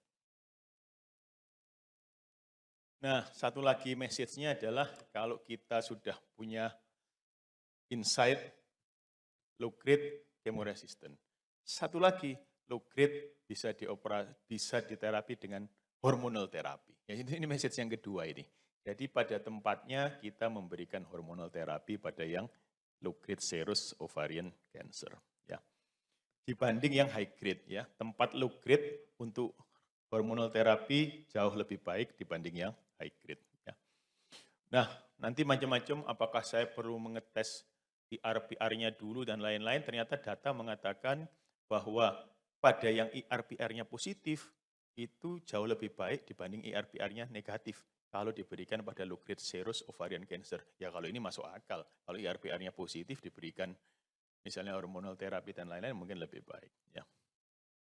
D: Nah, satu lagi message-nya adalah kalau kita sudah punya insight low grade chemoresistant. Satu lagi, low grade bisa diterapi dengan hormonal terapi. Ya, ini message yang kedua ini. Jadi pada tempatnya kita memberikan hormonal terapi pada yang low grade serous ovarian cancer. Ya. Dibanding yang high grade ya, tempat low grade untuk hormonal terapi jauh lebih baik dibanding yang high grade. Ya. Nah, nanti macam-macam apakah saya perlu mengetes IR-PR-nya dulu dan lain-lain, ternyata data mengatakan bahwa pada yang IR-PR-nya positif, itu jauh lebih baik dibanding IR-PR-nya negatif kalau diberikan pada low grade serous ovarian cancer. Ya kalau ini masuk akal, kalau IR-PR-nya positif diberikan misalnya hormonal terapi dan lain-lain mungkin lebih baik. Ya.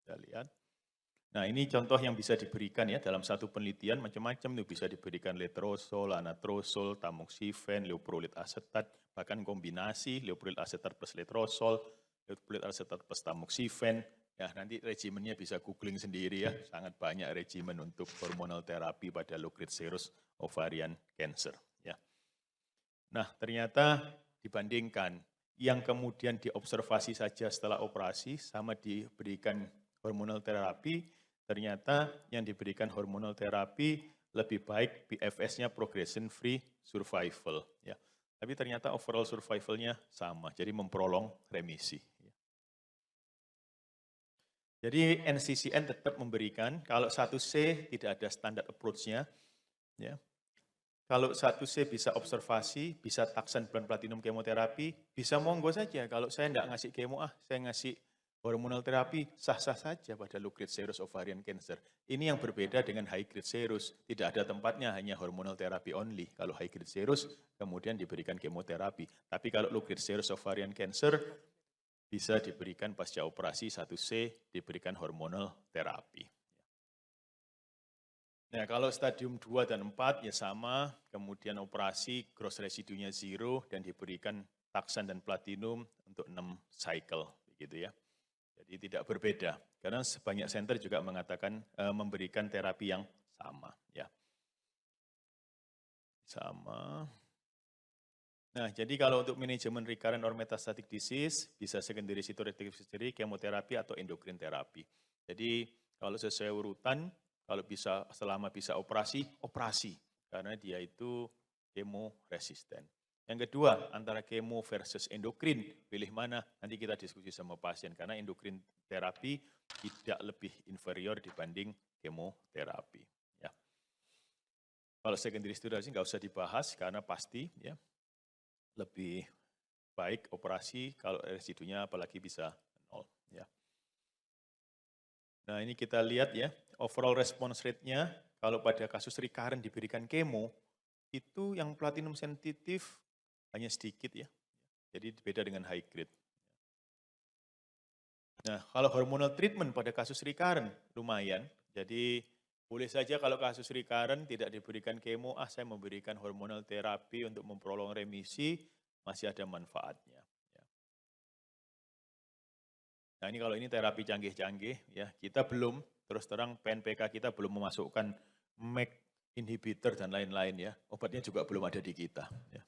D: Kita lihat. Nah ini contoh yang bisa diberikan ya dalam satu penelitian macam-macam itu bisa diberikan letrozol, anastrozol, tamoxifen, leuprolid asetat, bahkan kombinasi leuprolid asetat plus letrozol, leuprolid asetat plus tamoxifen. Ya nanti regimennya bisa googling sendiri ya, sangat banyak regimen untuk hormonal terapi pada low grade serous ovarian cancer. Ya. Nah ternyata dibandingkan yang kemudian diobservasi saja setelah operasi sama diberikan hormonal terapi, ternyata yang diberikan hormonal terapi lebih baik PFS-nya progression free survival. Ya. Tapi ternyata overall survival-nya sama, jadi memprolong remisi. Jadi NCCN tetap memberikan, kalau 1C tidak ada standar approach-nya, ya. Kalau 1C bisa observasi, bisa taksan bulan platinum kemoterapi, bisa monggo saja. Kalau saya tidak ngasih kemo, saya ngasih hormonal terapi, sah-sah saja pada low grade serous ovarian cancer. Ini yang berbeda dengan high grade serous. Tidak ada tempatnya, hanya hormonal terapi only. Kalau high grade serous, kemudian diberikan kemoterapi. Tapi kalau low grade serous ovarian cancer, bisa diberikan pasca operasi 1C, diberikan hormonal terapi. Nah, kalau stadium 2 dan 4 ya sama, kemudian operasi gross residunya 0 dan diberikan taksan dan platinum untuk 6 cycle begitu ya. Jadi tidak berbeda karena sebanyak center juga mengatakan memberikan terapi yang sama ya. Sama. Nah, jadi kalau untuk manajemen recurrent or metastatic disease bisa secondary cytoreductive surgery, kemoterapi atau endocrine terapi. Jadi kalau sesuai urutan kalau bisa selama bisa operasi, operasi karena dia itu kemo resisten. Yang kedua, antara kemo versus endokrin, pilih mana? Nanti kita diskusi sama pasien karena endokrin terapi tidak lebih inferior dibanding kemoterapi. Ya. Kalau secondary steroid nggak usah dibahas karena pasti, ya. lebih baik operasi kalau residunya apalagi bisa 0. Ya. Nah ini kita lihat ya, overall response rate-nya kalau pada kasus recurrent diberikan kemo, itu yang platinum sensitif hanya sedikit ya. Jadi beda dengan high grade. Nah, kalau hormonal treatment pada kasus recurrent lumayan. Jadi boleh saja kalau kasus recurrent tidak diberikan kemo, saya memberikan hormonal terapi untuk memprolong remisi, masih ada manfaatnya. Nah ini kalau ini terapi canggih-canggih, ya kita belum, terus terang PNPK kita belum memasukkan MEK inhibitor dan lain-lain ya, obatnya juga belum ada di kita. Ya.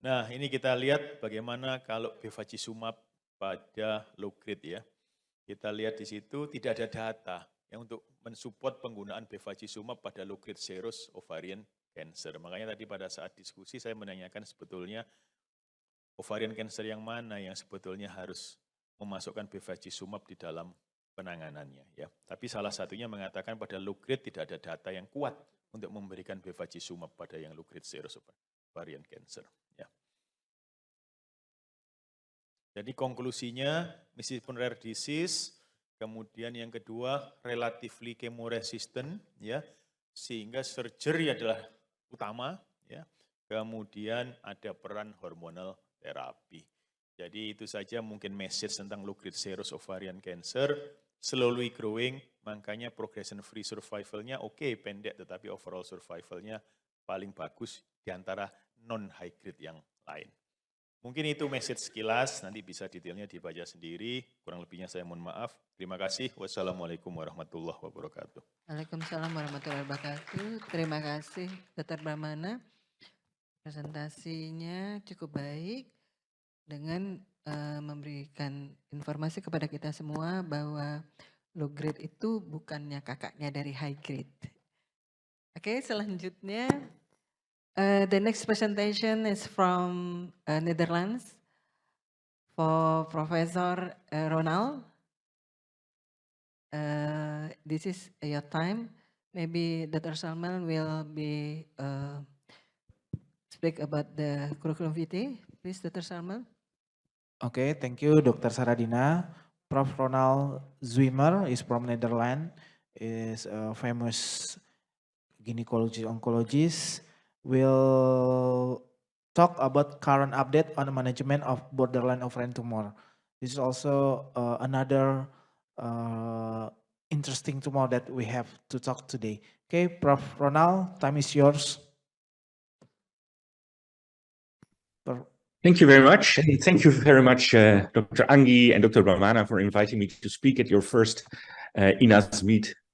D: Nah ini kita lihat bagaimana kalau bevacizumab pada low grade ya. Kita lihat di situ tidak ada data yang untuk mensupport penggunaan bevacizumab pada low grade serous ovarian cancer. Makanya tadi pada saat diskusi saya menanyakan sebetulnya ovarian cancer yang mana yang sebetulnya harus memasukkan bevacizumab di dalam penanganannya ya. Tapi salah satunya mengatakan pada low grade tidak ada data yang kuat untuk memberikan bevacizumab pada yang low grade serous ovarian cancer ya. Jadi konklusinya meskipun rare disease, kemudian yang kedua relatively chemoresistant ya, sehingga surgery adalah utama ya. Kemudian ada peran hormonal terapi. Jadi itu saja mungkin message tentang low grade serous ovarian cancer, slowly growing, makanya progression free survival-nya oke, pendek tetapi overall survival-nya paling bagus di antara non high grade yang lain. Mungkin itu message sekilas, nanti bisa detailnya dibaca sendiri, kurang lebihnya saya mohon maaf. Terima kasih, wassalamualaikum warahmatullahi wabarakatuh.
A: Waalaikumsalam warahmatullahi wabarakatuh. Terima kasih Dr. Brahmana. Presentasinya cukup baik dengan memberikan informasi kepada kita semua bahwa low grade itu bukannya kakaknya dari high grade. Oke, selanjutnya the next presentation is from Netherlands for Professor Ronald. This is your time. Maybe Dr. Salman will be speak about the curriculum vitae. Please, Dr. Salman.
B: Okay, thank you, Dr. Saradina. Prof. Ronald Zwimmer is from Netherlands, is a famous gynecology oncologist. Will talk about current update on the management of borderline ovarian tumor. This is also another interesting tumor that we have to talk today. Okay, Prof. Ronald, time is yours.
E: Thank you very much. And thank you very much, Dr. Angi and Dr. Brahmana, for inviting me to speak at your first INAS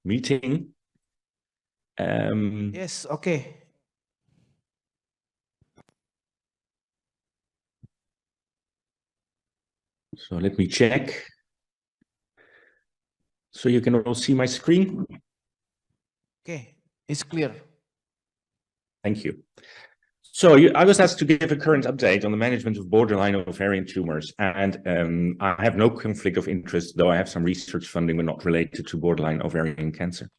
E: meeting.
B: Yes, okay.
E: So let me check. So you can all see my screen?
B: Okay, it's clear.
E: Thank you. So I was asked to give a current update on the management of borderline ovarian tumors, and I have no conflict of interest, though I have some research funding but not related to borderline ovarian cancer.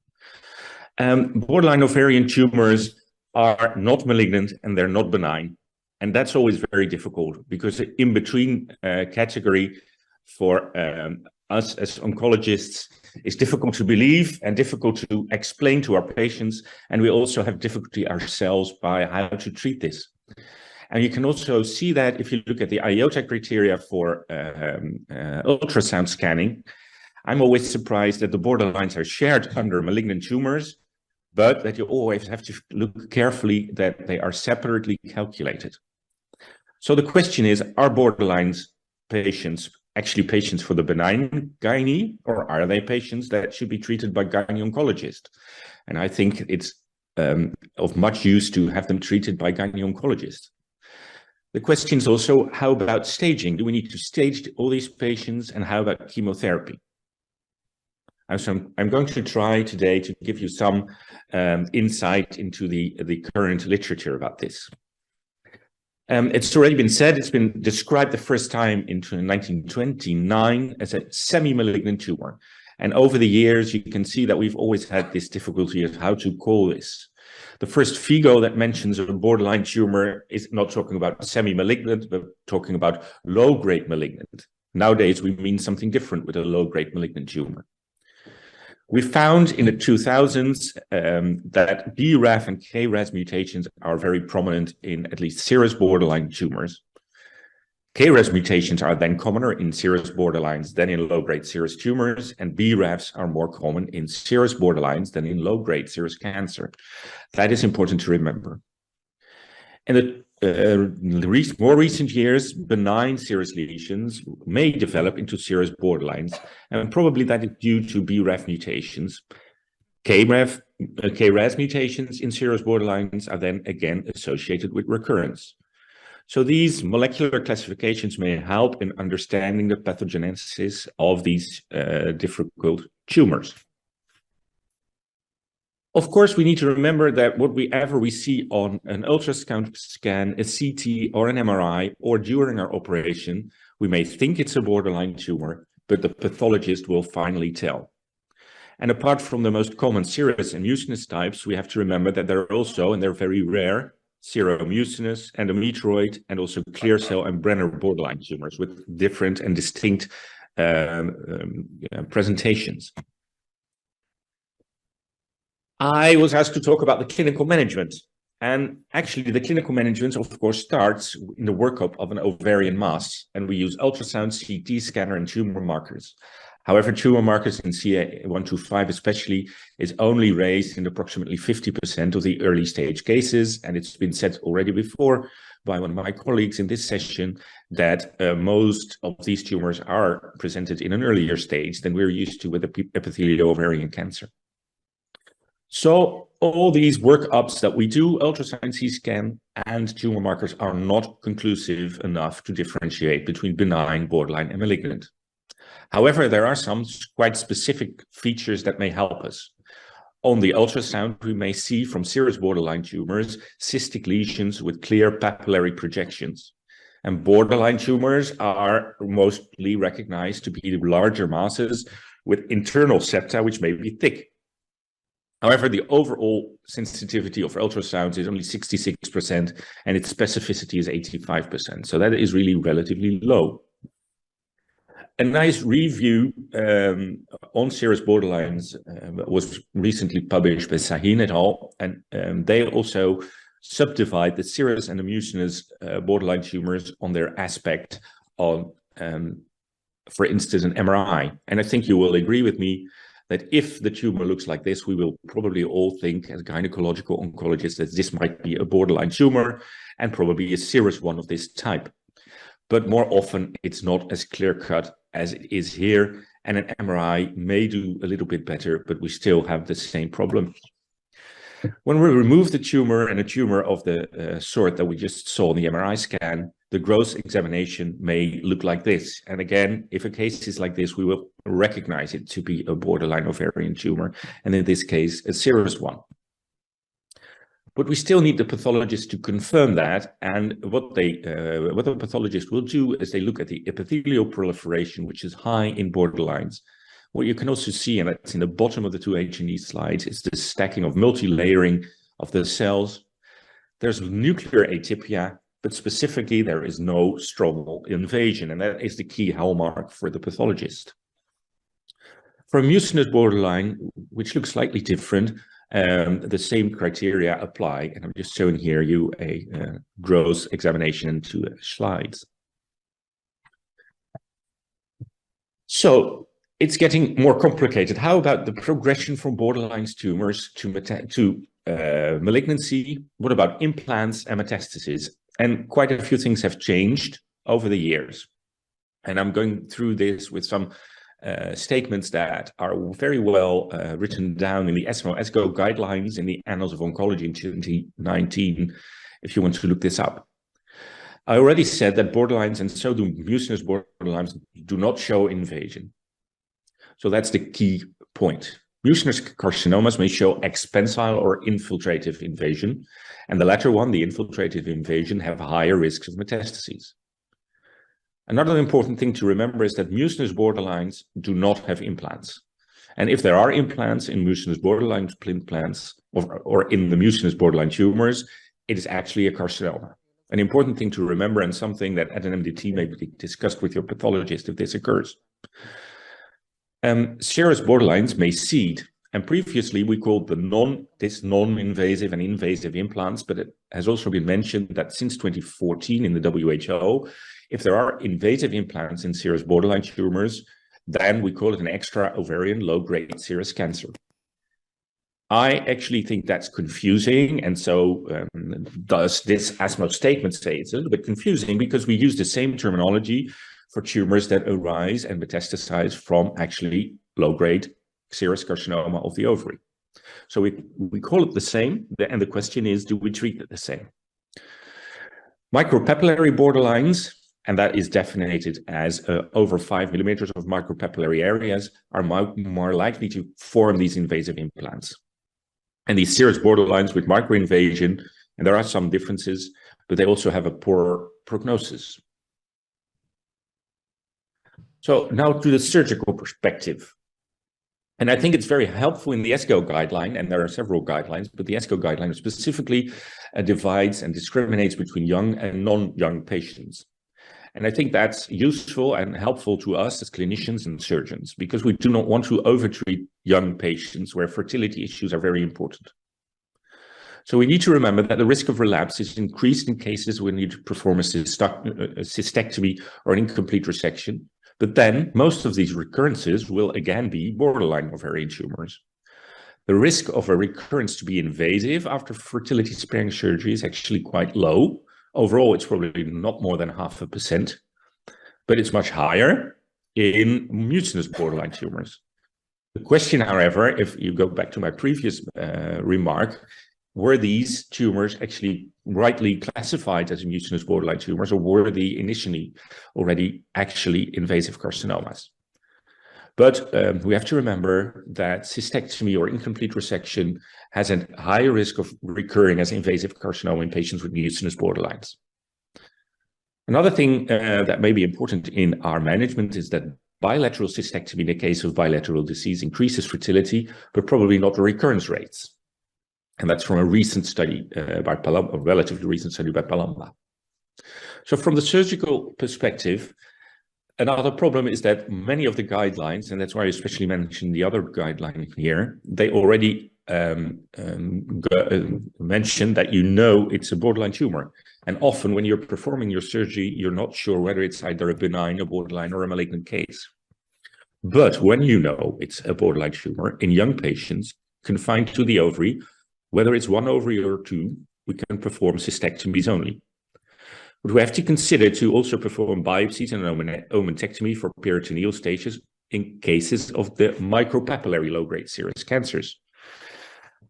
E: Borderline ovarian tumors are not malignant and they're not benign, and that's always very difficult because in between category for us as oncologists is difficult to believe and difficult to explain to our patients, and we also have difficulty ourselves by how to treat this. And you can also see that if you look at the IOTA criteria for ultrasound scanning. I'm always surprised that the borderlines are shared under malignant tumors, but that you always have to look carefully that they are separately calculated. So the question is, are borderlines patients actually patients for the benign gynae, or are they patients that should be treated by gynae oncologist? And I think it's of much use to have them treated by gynae oncologist. The question is also, how about staging? Do we need to stage all these patients, and how about chemotherapy? So I'm going to try today to give you some insight into the current literature about this. It's already been said, it's been described the first time in 1929 as a semi-malignant tumor. And over the years, you can see that we've always had this difficulty of how to call this. The first FIGO that mentions a borderline tumor is not talking about semi-malignant, but talking about low-grade malignant. Nowadays, we mean something different with a low-grade malignant tumor. We found in the 2000s that BRAF and KRAS mutations are very prominent in at least serous borderline tumors. KRAS mutations are then commoner in serous borderlines than in low-grade serous tumors, and BRAFs are more common in serous borderlines than in low-grade serous cancer. That is important to remember. In the more recent years, benign serous lesions may develop into serous borderlines, and probably that is due to BRAF mutations. KRAS mutations in serous borderlines are then again associated with recurrence. So these molecular classifications may help in understanding the pathogenesis of these difficult tumors. Of course, we need to remember that whatever we see on an ultrasound scan, a CT or an MRI, or during our operation, we may think it's a borderline tumor, but the pathologist will finally tell. And apart from the most common serous and mucinous types, we have to remember that there are also, and they're very rare, seromucinous, endometrioid, and also clear cell and Brenner borderline tumors with different and distinct presentations. I was asked to talk about the clinical management. And actually, the clinical management, of course, starts in the workup of an ovarian mass. And we use ultrasound, CT scanner, and tumor markers. However, tumor markers in CA125 especially is only raised in approximately 50% of the early stage cases. And it's been said already before by one of my colleagues in this session that most of these tumors are presented in an earlier stage than we're used to with epithelial ovarian cancer. So all these workups that we do, ultrasound, CT scan, and tumor markers, are not conclusive enough to differentiate between benign, borderline, and malignant. However, there are some quite specific features that may help us. On the ultrasound, we may see from serous borderline tumors cystic lesions with clear papillary projections. And borderline tumors are mostly recognized to be larger masses with internal septa, which may be thick. However, the overall sensitivity of ultrasounds is only 66%, and its specificity is 85%. So that is really relatively low. A nice review on serous borderlines was recently published by Sahin et al. And they also subdivide the serous and the mucinous borderline tumors on their aspect on, for instance, an MRI. And I think you will agree with me that if the tumor looks like this, we will probably all think as gynecological oncologists that this might be a borderline tumor and probably a serous one of this type. But more often, it's not as clear-cut as it is here, and an MRI may do a little bit better, but we still have the same problem. When we remove the tumor and a tumor of the sort that we just saw in the MRI scan, the gross examination may look like this. And again, if a case is like this, we will recognize it to be a borderline ovarian tumor, and in this case, a serous one. But we still need the pathologist to confirm that. And what the pathologist will do is they look at the epithelial proliferation, which is high in borderlines. What you can also see, and that's in the bottom of the two H&E slides, is the stacking of multi-layering of the cells. There's nuclear atypia, but specifically there is no stromal invasion, and that is the key hallmark for the pathologist. For a mucinous borderline, which looks slightly different, the same criteria apply, and I'm just showing here you a gross examination in two slides. So it's getting more complicated. How about the progression from borderline tumors to malignancy? What about implants and metastases? And quite a few things have changed over the years. And I'm going through this with some statements that are very well written down in the ESMO-ESGO guidelines in the Annals of Oncology in 2019, if you want to look this up. I already said that borderlines, and so do mucinous borderlines, do not show invasion. So that's the key point. Mucinous carcinomas may show expansile or infiltrative invasion, and the latter one, the infiltrative invasion, have higher risks of metastases. Another important thing to remember is that mucinous borderlines do not have implants. And if there are implants in mucinous borderline implants or in the mucinous borderline tumors, it is actually a carcinoma. An important thing to remember and something that at an MDT may be discussed with your pathologist if this occurs. Serous borderlines may seed, and previously we called this non-invasive and invasive implants, but it has also been mentioned that since 2014 in the WHO, if there are invasive implants in serous borderline tumors, then we call it an extra ovarian low-grade serous cancer. I actually think that's confusing, and so does this ASMO statement say. It's a little bit confusing because we use the same terminology for tumors that arise and metastasize from actually low-grade serous carcinoma of the ovary. So we call it the same, and the question is, do we treat it the same? Micropapillary borderlines, and that is defined as over 5 millimeters of micropapillary areas, are more likely to form these invasive implants. And these serous borderlines with microinvasion, and there are some differences, but they also have a poor prognosis. So now to the surgical perspective. And I think it's very helpful in the ESCO guideline, and there are several guidelines, but the ESCO guideline specifically divides and discriminates between young and non-young patients. And I think that's useful and helpful to us as clinicians and surgeons, because we do not want to overtreat young patients where fertility issues are very important. So we need to remember that the risk of relapse is increased in cases where we need to perform a cystectomy or an incomplete resection. But then most of these recurrences will again be borderline ovarian tumors. The risk of a recurrence to be invasive after fertility sparing surgery is actually quite low. Overall, it's probably not more than 0.5%, but it's much higher in mucinous borderline tumors. The question, however, if you go back to my previous remark, were these tumors actually rightly classified as mucinous borderline tumors, or were they initially already actually invasive carcinomas? But we have to remember that cystectomy or incomplete resection has a higher risk of recurring as invasive carcinoma in patients with mucinous borderlines. Another thing that may be important in our management is that bilateral cystectomy in the case of bilateral disease increases fertility, but probably not the recurrence rates. And that's from a recent study by Palomba, a relatively recent study by Palomba. So from the surgical perspective, another problem is that many of the guidelines, and that's why I especially mentioned the other guideline here, they already mention that it's a borderline tumor. And often when you're performing your surgery, you're not sure whether it's either a benign, a borderline, or a malignant case. But when you know it's a borderline tumor in young patients confined to the ovary, whether it's one ovary or two, we can perform cystectomies only. But we have to consider to also perform biopsies and omentectomy for peritoneal stages in cases of the micropapillary low-grade serous cancers.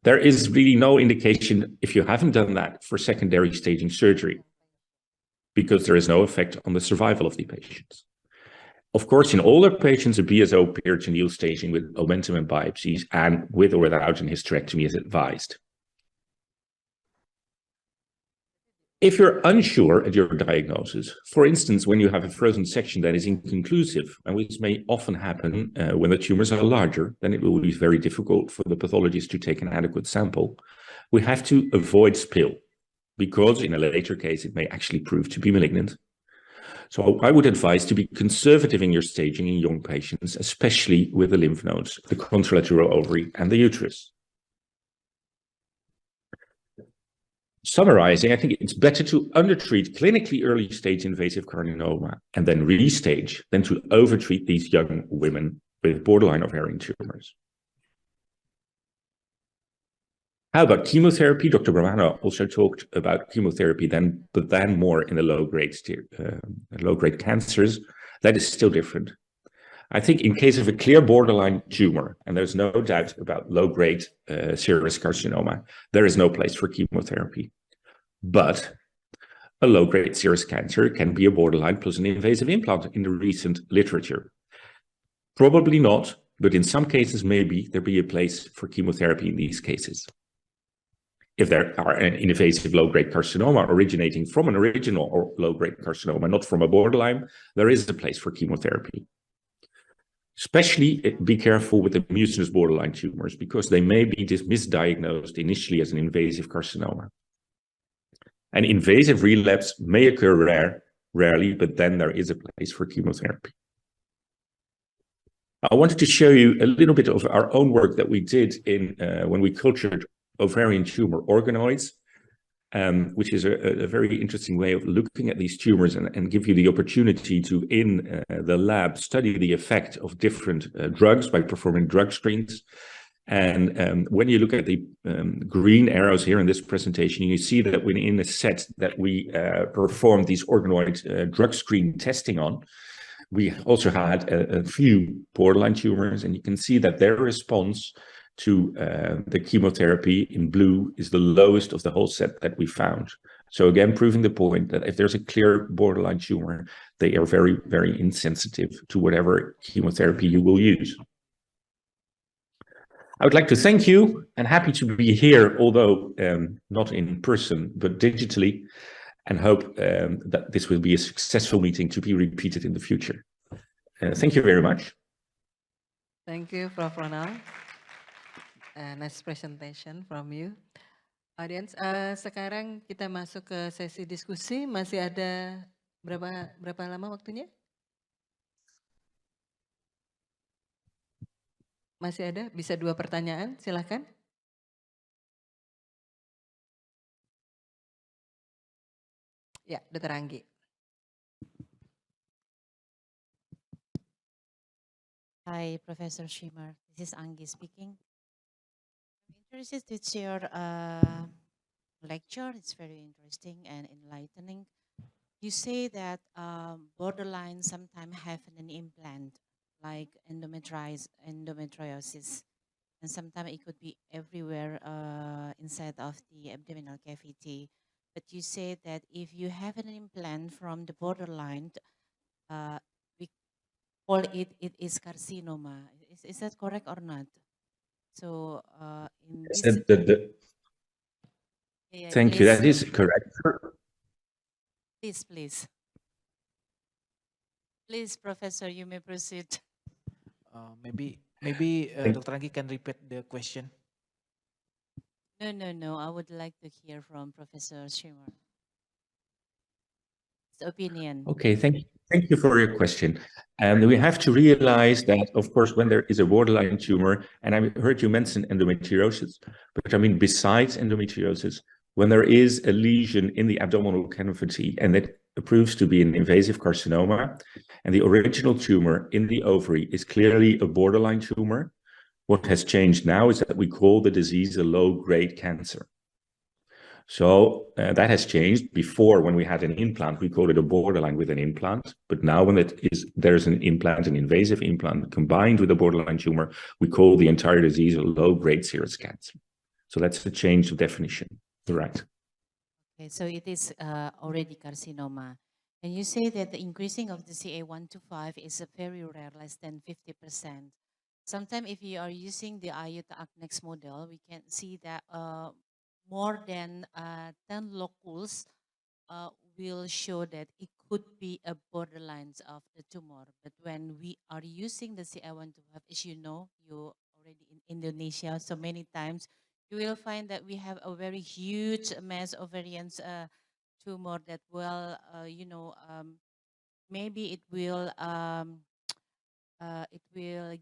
E: There is really no indication, if you haven't done that, for secondary staging surgery, because there is no effect on the survival of the patients. Of course, in older patients, a BSO peritoneal staging with omentum and biopsies and with or without an hysterectomy is advised. If you're unsure at your diagnosis, for instance, when you have a frozen section that is inconclusive, and which may often happen when the tumors are larger, then it will be very difficult for the pathologist to take an adequate sample. We have to avoid spill, because in a later case, it may actually prove to be malignant. So I would advise to be conservative in your staging in young patients, especially with the lymph nodes, the contralateral ovary, and the uterus. Summarizing, I think it's better to undertreat clinically early stage invasive carcinoma and then restage than to overtreat these young women with borderline ovarian tumors. How about chemotherapy? Dr. Brahmana also talked about chemotherapy but then more in the low-grade cancers. That is still different. I think in case of a clear borderline tumor, and there's no doubt about low-grade serous carcinoma, there is no place for chemotherapy. But a low-grade serous cancer can be a borderline plus an invasive implant in the recent literature. Probably not, but in some cases, maybe there be a place for chemotherapy in these cases. If there are an invasive low-grade carcinoma originating from an original or low-grade carcinoma, not from a borderline, there is a place for chemotherapy. Especially be careful with the mucinous borderline tumors because they may be misdiagnosed initially as an invasive carcinoma. An invasive relapse may occur rarely, but then there is a place for chemotherapy. I wanted to show you a little bit of our own work that we did in when we cultured ovarian tumor organoids, which is a very interesting way of looking at these tumors and give you the opportunity to, in the lab, study the effect of different drugs by performing drug screens. And when you look at the green arrows here in this presentation, you see that within a set that we performed these organoid drug screen testing on, we also had a few borderline tumors, and you can see that their response to the chemotherapy in blue is the lowest of the whole set that we found. So again, proving the point that if there's a clear borderline tumor, they are very, very insensitive to whatever chemotherapy you will use. I would like to thank you and happy to be here, although not in person, but digitally, and hope that this will be a successful meeting to be repeated in the future. Thank you very much.
A: Thank you, Prof. Ronald. Nice presentation from you. Audience, sekarang kita masuk ke sesi diskusi. Masih ada berapa lama waktunya? Masih ada, bisa 2 pertanyaan, silakan. Ya, Dr. Anggi.
F: Hi, Professor Schimmer. This is Anggi speaking. I'm interested with your lecture. It's very interesting and enlightening. You say that borderline sometimes have an implant, like endometriosis, and sometimes it could be everywhere inside of the abdominal cavity. But you say that if you have an implant from the borderline, we call it is carcinoma. Is that correct or not? So in this,
E: thank you. That is correct.
F: Please, Professor, you may proceed.
B: Maybe Dr. Anggi can repeat the question.
F: No. I would like to hear from Professor Schimmer. His opinion.
E: Okay, thank you for your question. And we have to realize that, of course, when there is a borderline tumor, and I heard you mention endometriosis, but I mean, besides endometriosis, when there is a lesion in the abdominal cavity and it proves to be an invasive carcinoma, and the original tumor in the ovary is clearly a borderline tumor, what has changed now is that we call the disease a low-grade cancer. So that has changed. Before, when we had an implant, we called it a borderline with an implant. But now when there's an implant, an invasive implant, combined with a borderline tumor, we call the entire disease a low-grade serous cancer. So that's the change of definition. You're right.
F: Okay, so it is already carcinoma. And you say that the increasing of the CA125 is a very rare, less than 50%. Sometimes if you are using the IUTA-ACNEX model, we can see that more than 10 locules will show that it could be a borderlines of the tumor. But when we are using the CA125, as you know, you're already in Indonesia so many times, you will find that we have a very huge mass ovarian tumor that will, maybe it will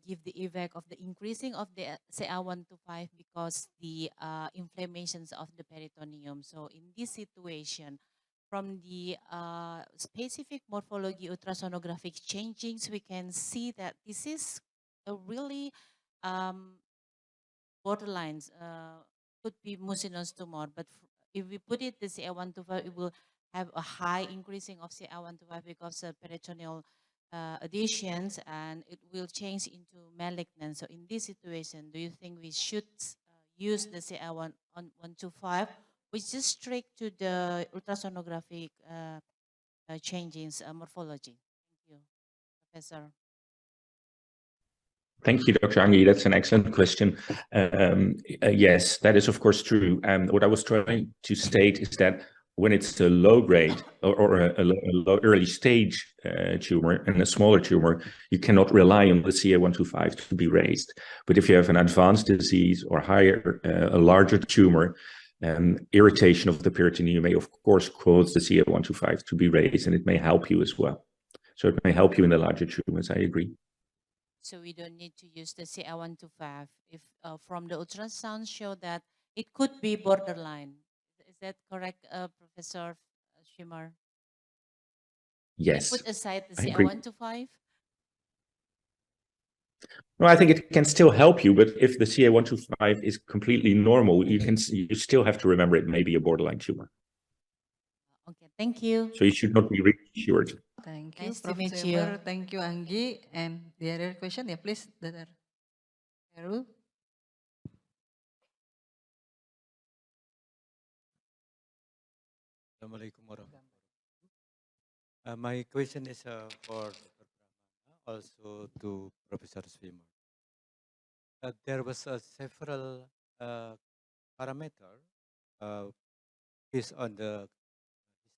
F: give the effect of the increasing of the CA125 because the inflammations of the peritoneum. So in this situation, from the specific morphology ultrasonographic changings, we can see that this is a really borderlines, could be mucinous tumor, but if we put it the CA125, it will have a high increasing of CA125 because of peritoneal adhesions, and it will change into malignant. So in this situation, do you think we should use the CA125, which is strict to the ultrasonographic changes morphology? Thank you, Professor.
E: Thank you, Dr. Anggi. That's an excellent question. Yes, that is of course true. What I was trying to state is that when it's a low grade or a low early stage tumor and a smaller tumor, you cannot rely on the CA125 to be raised. But if you have an advanced disease or higher, a larger tumor, irritation of the peritoneum may of course cause the CA125 to be raised, and it may help you as well. So it may help you in the larger tumors, I agree.
F: So we don't need to use the CA125 if from the ultrasound show that it could be borderline. Is that correct, Professor Shimar?
E: Yes,
F: Put aside the
E: I agree.
F: CA125?
E: No, I think it can still help you, but if the CA125 is completely normal, you still have to remember it may be a borderline tumor.
F: Okay, thank you.
E: So you should not be reassured.
A: Thank you,
F: Nice to
A: Prof.
F: meet
A: Sumer.
F: you.
A: Thank you, Anggi. And the other question, yeah, please, Dr. Heru.
G: Assalamualaikum warahmatullahi wabarakatuh. My question is for Dr. Pramana, also to Professor Swimmer. There was several parameters based on the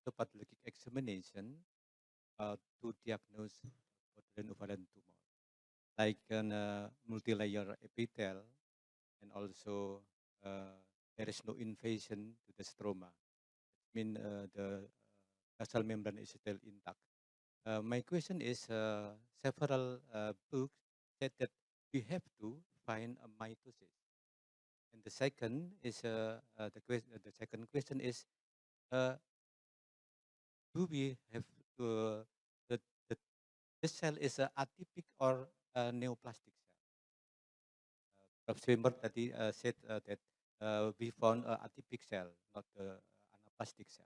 G: histopathologic examination to diagnose borderline ovarian tumor, like multi-layer epithel, and also there is no invasion to the stroma. Mean the basal membrane is still intact. My question is, several books said that we have to find a mitosis. And the second is the second question is, do we have to the cell is atypic or neoplastic cell? Prof. Swimmer tadi said that we found a atypic cell, not the anaplastic cell.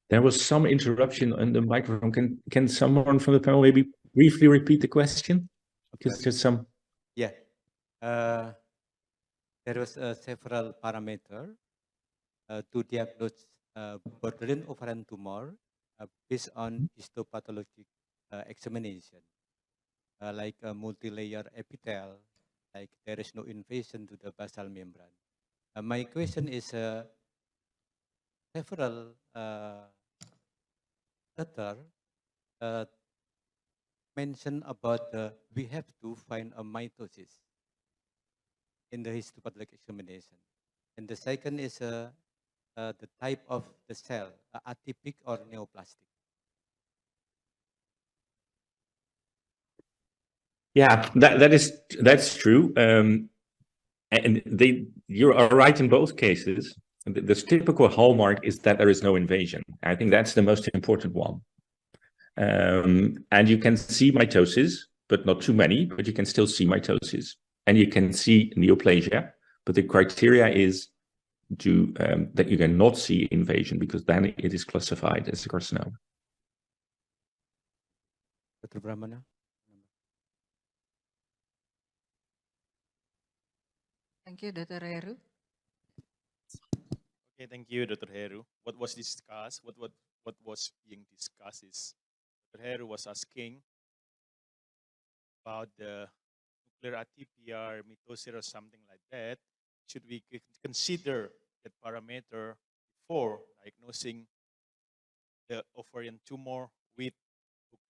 E: There was some interruption on the microphone. Can someone from the panel maybe briefly repeat the question? Because there's some.
G: Yeah. There was several parameters to diagnose borderline ovarian tumor based on histopathologic examination, like a multi-layer epithel, like there is no invasion to the basal membrane. My question is, several authors mention about we have to find a mitosis in the histopathologic examination. And the second is the type of the cell, atypic or neoplastic.
E: Yeah, that's true. And you are right in both cases. The typical hallmark is that there is no invasion. I think that's the most important one. And you can see mitosis, but not too many, but you can still see mitosis. And you can see neoplasia, but the criteria is that you cannot see invasion, because then it is classified as a carcinoma.
G: Dr. Pramana?
A: Thank you, Dr. Heru.
D: Okay, thank you, Dr. Heru. What was discussed, what was being discussed is Dr. Heru was asking about the nuclear atypia, mitosis, or something like that. Should we consider that parameter before diagnosing the ovarian tumor with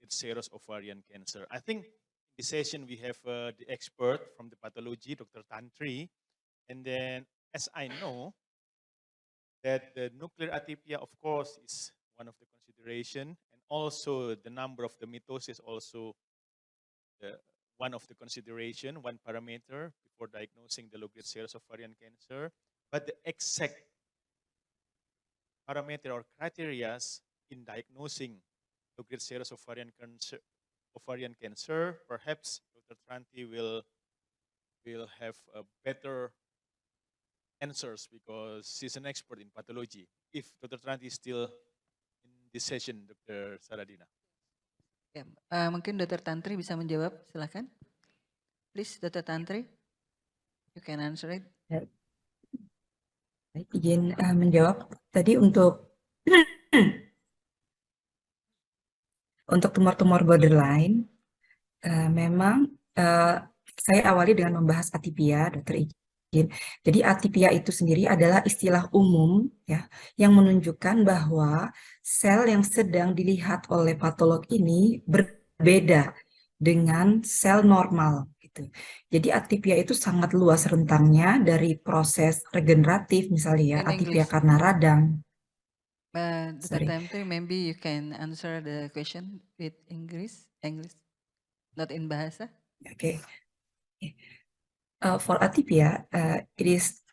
D: serous ovarian cancer? I think in this session we have the expert from the pathology, Dr. Tantri, and then as I know that the nuclear atypia, of course, is one of the consideration, and also the number of the mitosis also one of the consideration, one parameter before diagnosing the low-grade serous ovarian cancer. But the exact parameter or criteria in diagnosing low-grade serous ovarian cancer, perhaps Dr. Tranti will have a better answers because she's an expert in pathology. If Dr. Tranti is still in this session, Dr. Saradina.
A: Ya, mungkin Dr. Tantri bisa menjawab, silakan. Please, Dr. Tantri, you can answer it.
C: Baik, izin menjawab. Tadi untuk tumor-tumor borderline, memang saya awali dengan membahas atipia, Dr. Iji. Jadi atipia itu sendiri adalah istilah umum ya yang menunjukkan bahwa sel yang sedang dilihat oleh patolog ini berbeda dengan sel normal gitu. Jadi atipia itu sangat luas rentangnya dari proses regeneratif misalnya ya
A: In
C: atipia
A: English.
C: karena radang.
A: Dr.
C: Sorry.
A: Tamtri, maybe you can answer the question with English, not in bahasa.
C: Okay. For atipia, it is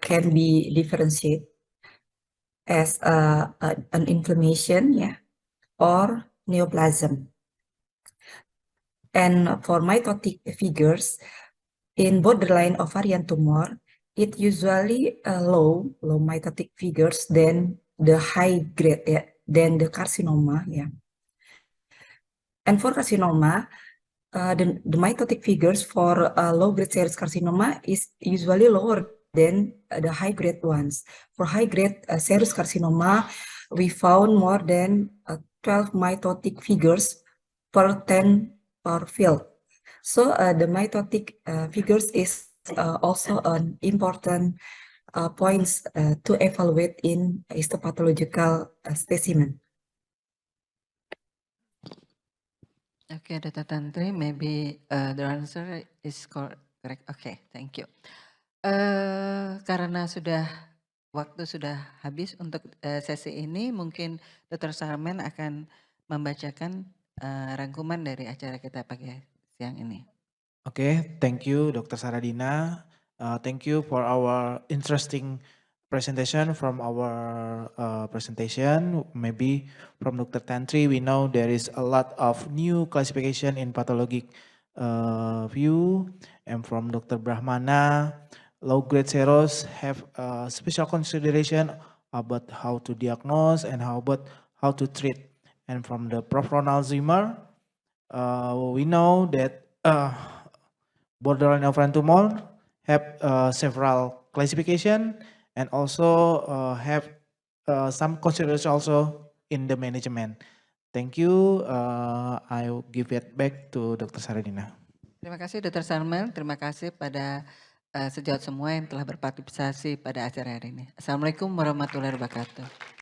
C: can be differentiated as an inflammation, yeah, or neoplasm. And for mitotic figures in borderline ovarian tumor, it usually low mitotic figures than the high grade, yeah, than the carcinoma, yeah. And for carcinoma, the mitotic figures for low-grade serous carcinoma is usually lower than the high-grade ones. For high-grade serous carcinoma, we found more than 12 mitotic figures per 10 per field. So the mitotic figures is also an important points to evaluate in histopathological specimen.
A: Okay, Dr. Tantri, maybe the answer is correct. Okay, thank you. Karena waktu sudah habis untuk sesi ini, mungkin Dr. Sarmen akan membacakan rangkuman dari acara kita pagi siang ini.
B: Okay, thank you, Dr. Saradina. Thank you for our interesting presentation from our presentation. Maybe from Dr. Tantri, we know there is a lot of new classification in pathologic view. And from Dr. Brahmana, low-grade serous have special consideration about how to diagnose and how to treat. And from the Prof. Ronald Zimmer, we know that borderline ovarian tumor have several classification and also have some consideration also in the management. Thank you. I will give it back to Dr. Saradina.
A: Terima kasih Dr. Sarmel, terima kasih pada sejawat semua yang telah berpartisipasi pada acara hari ini. Assalamualaikum warahmatullahi wabarakatuh.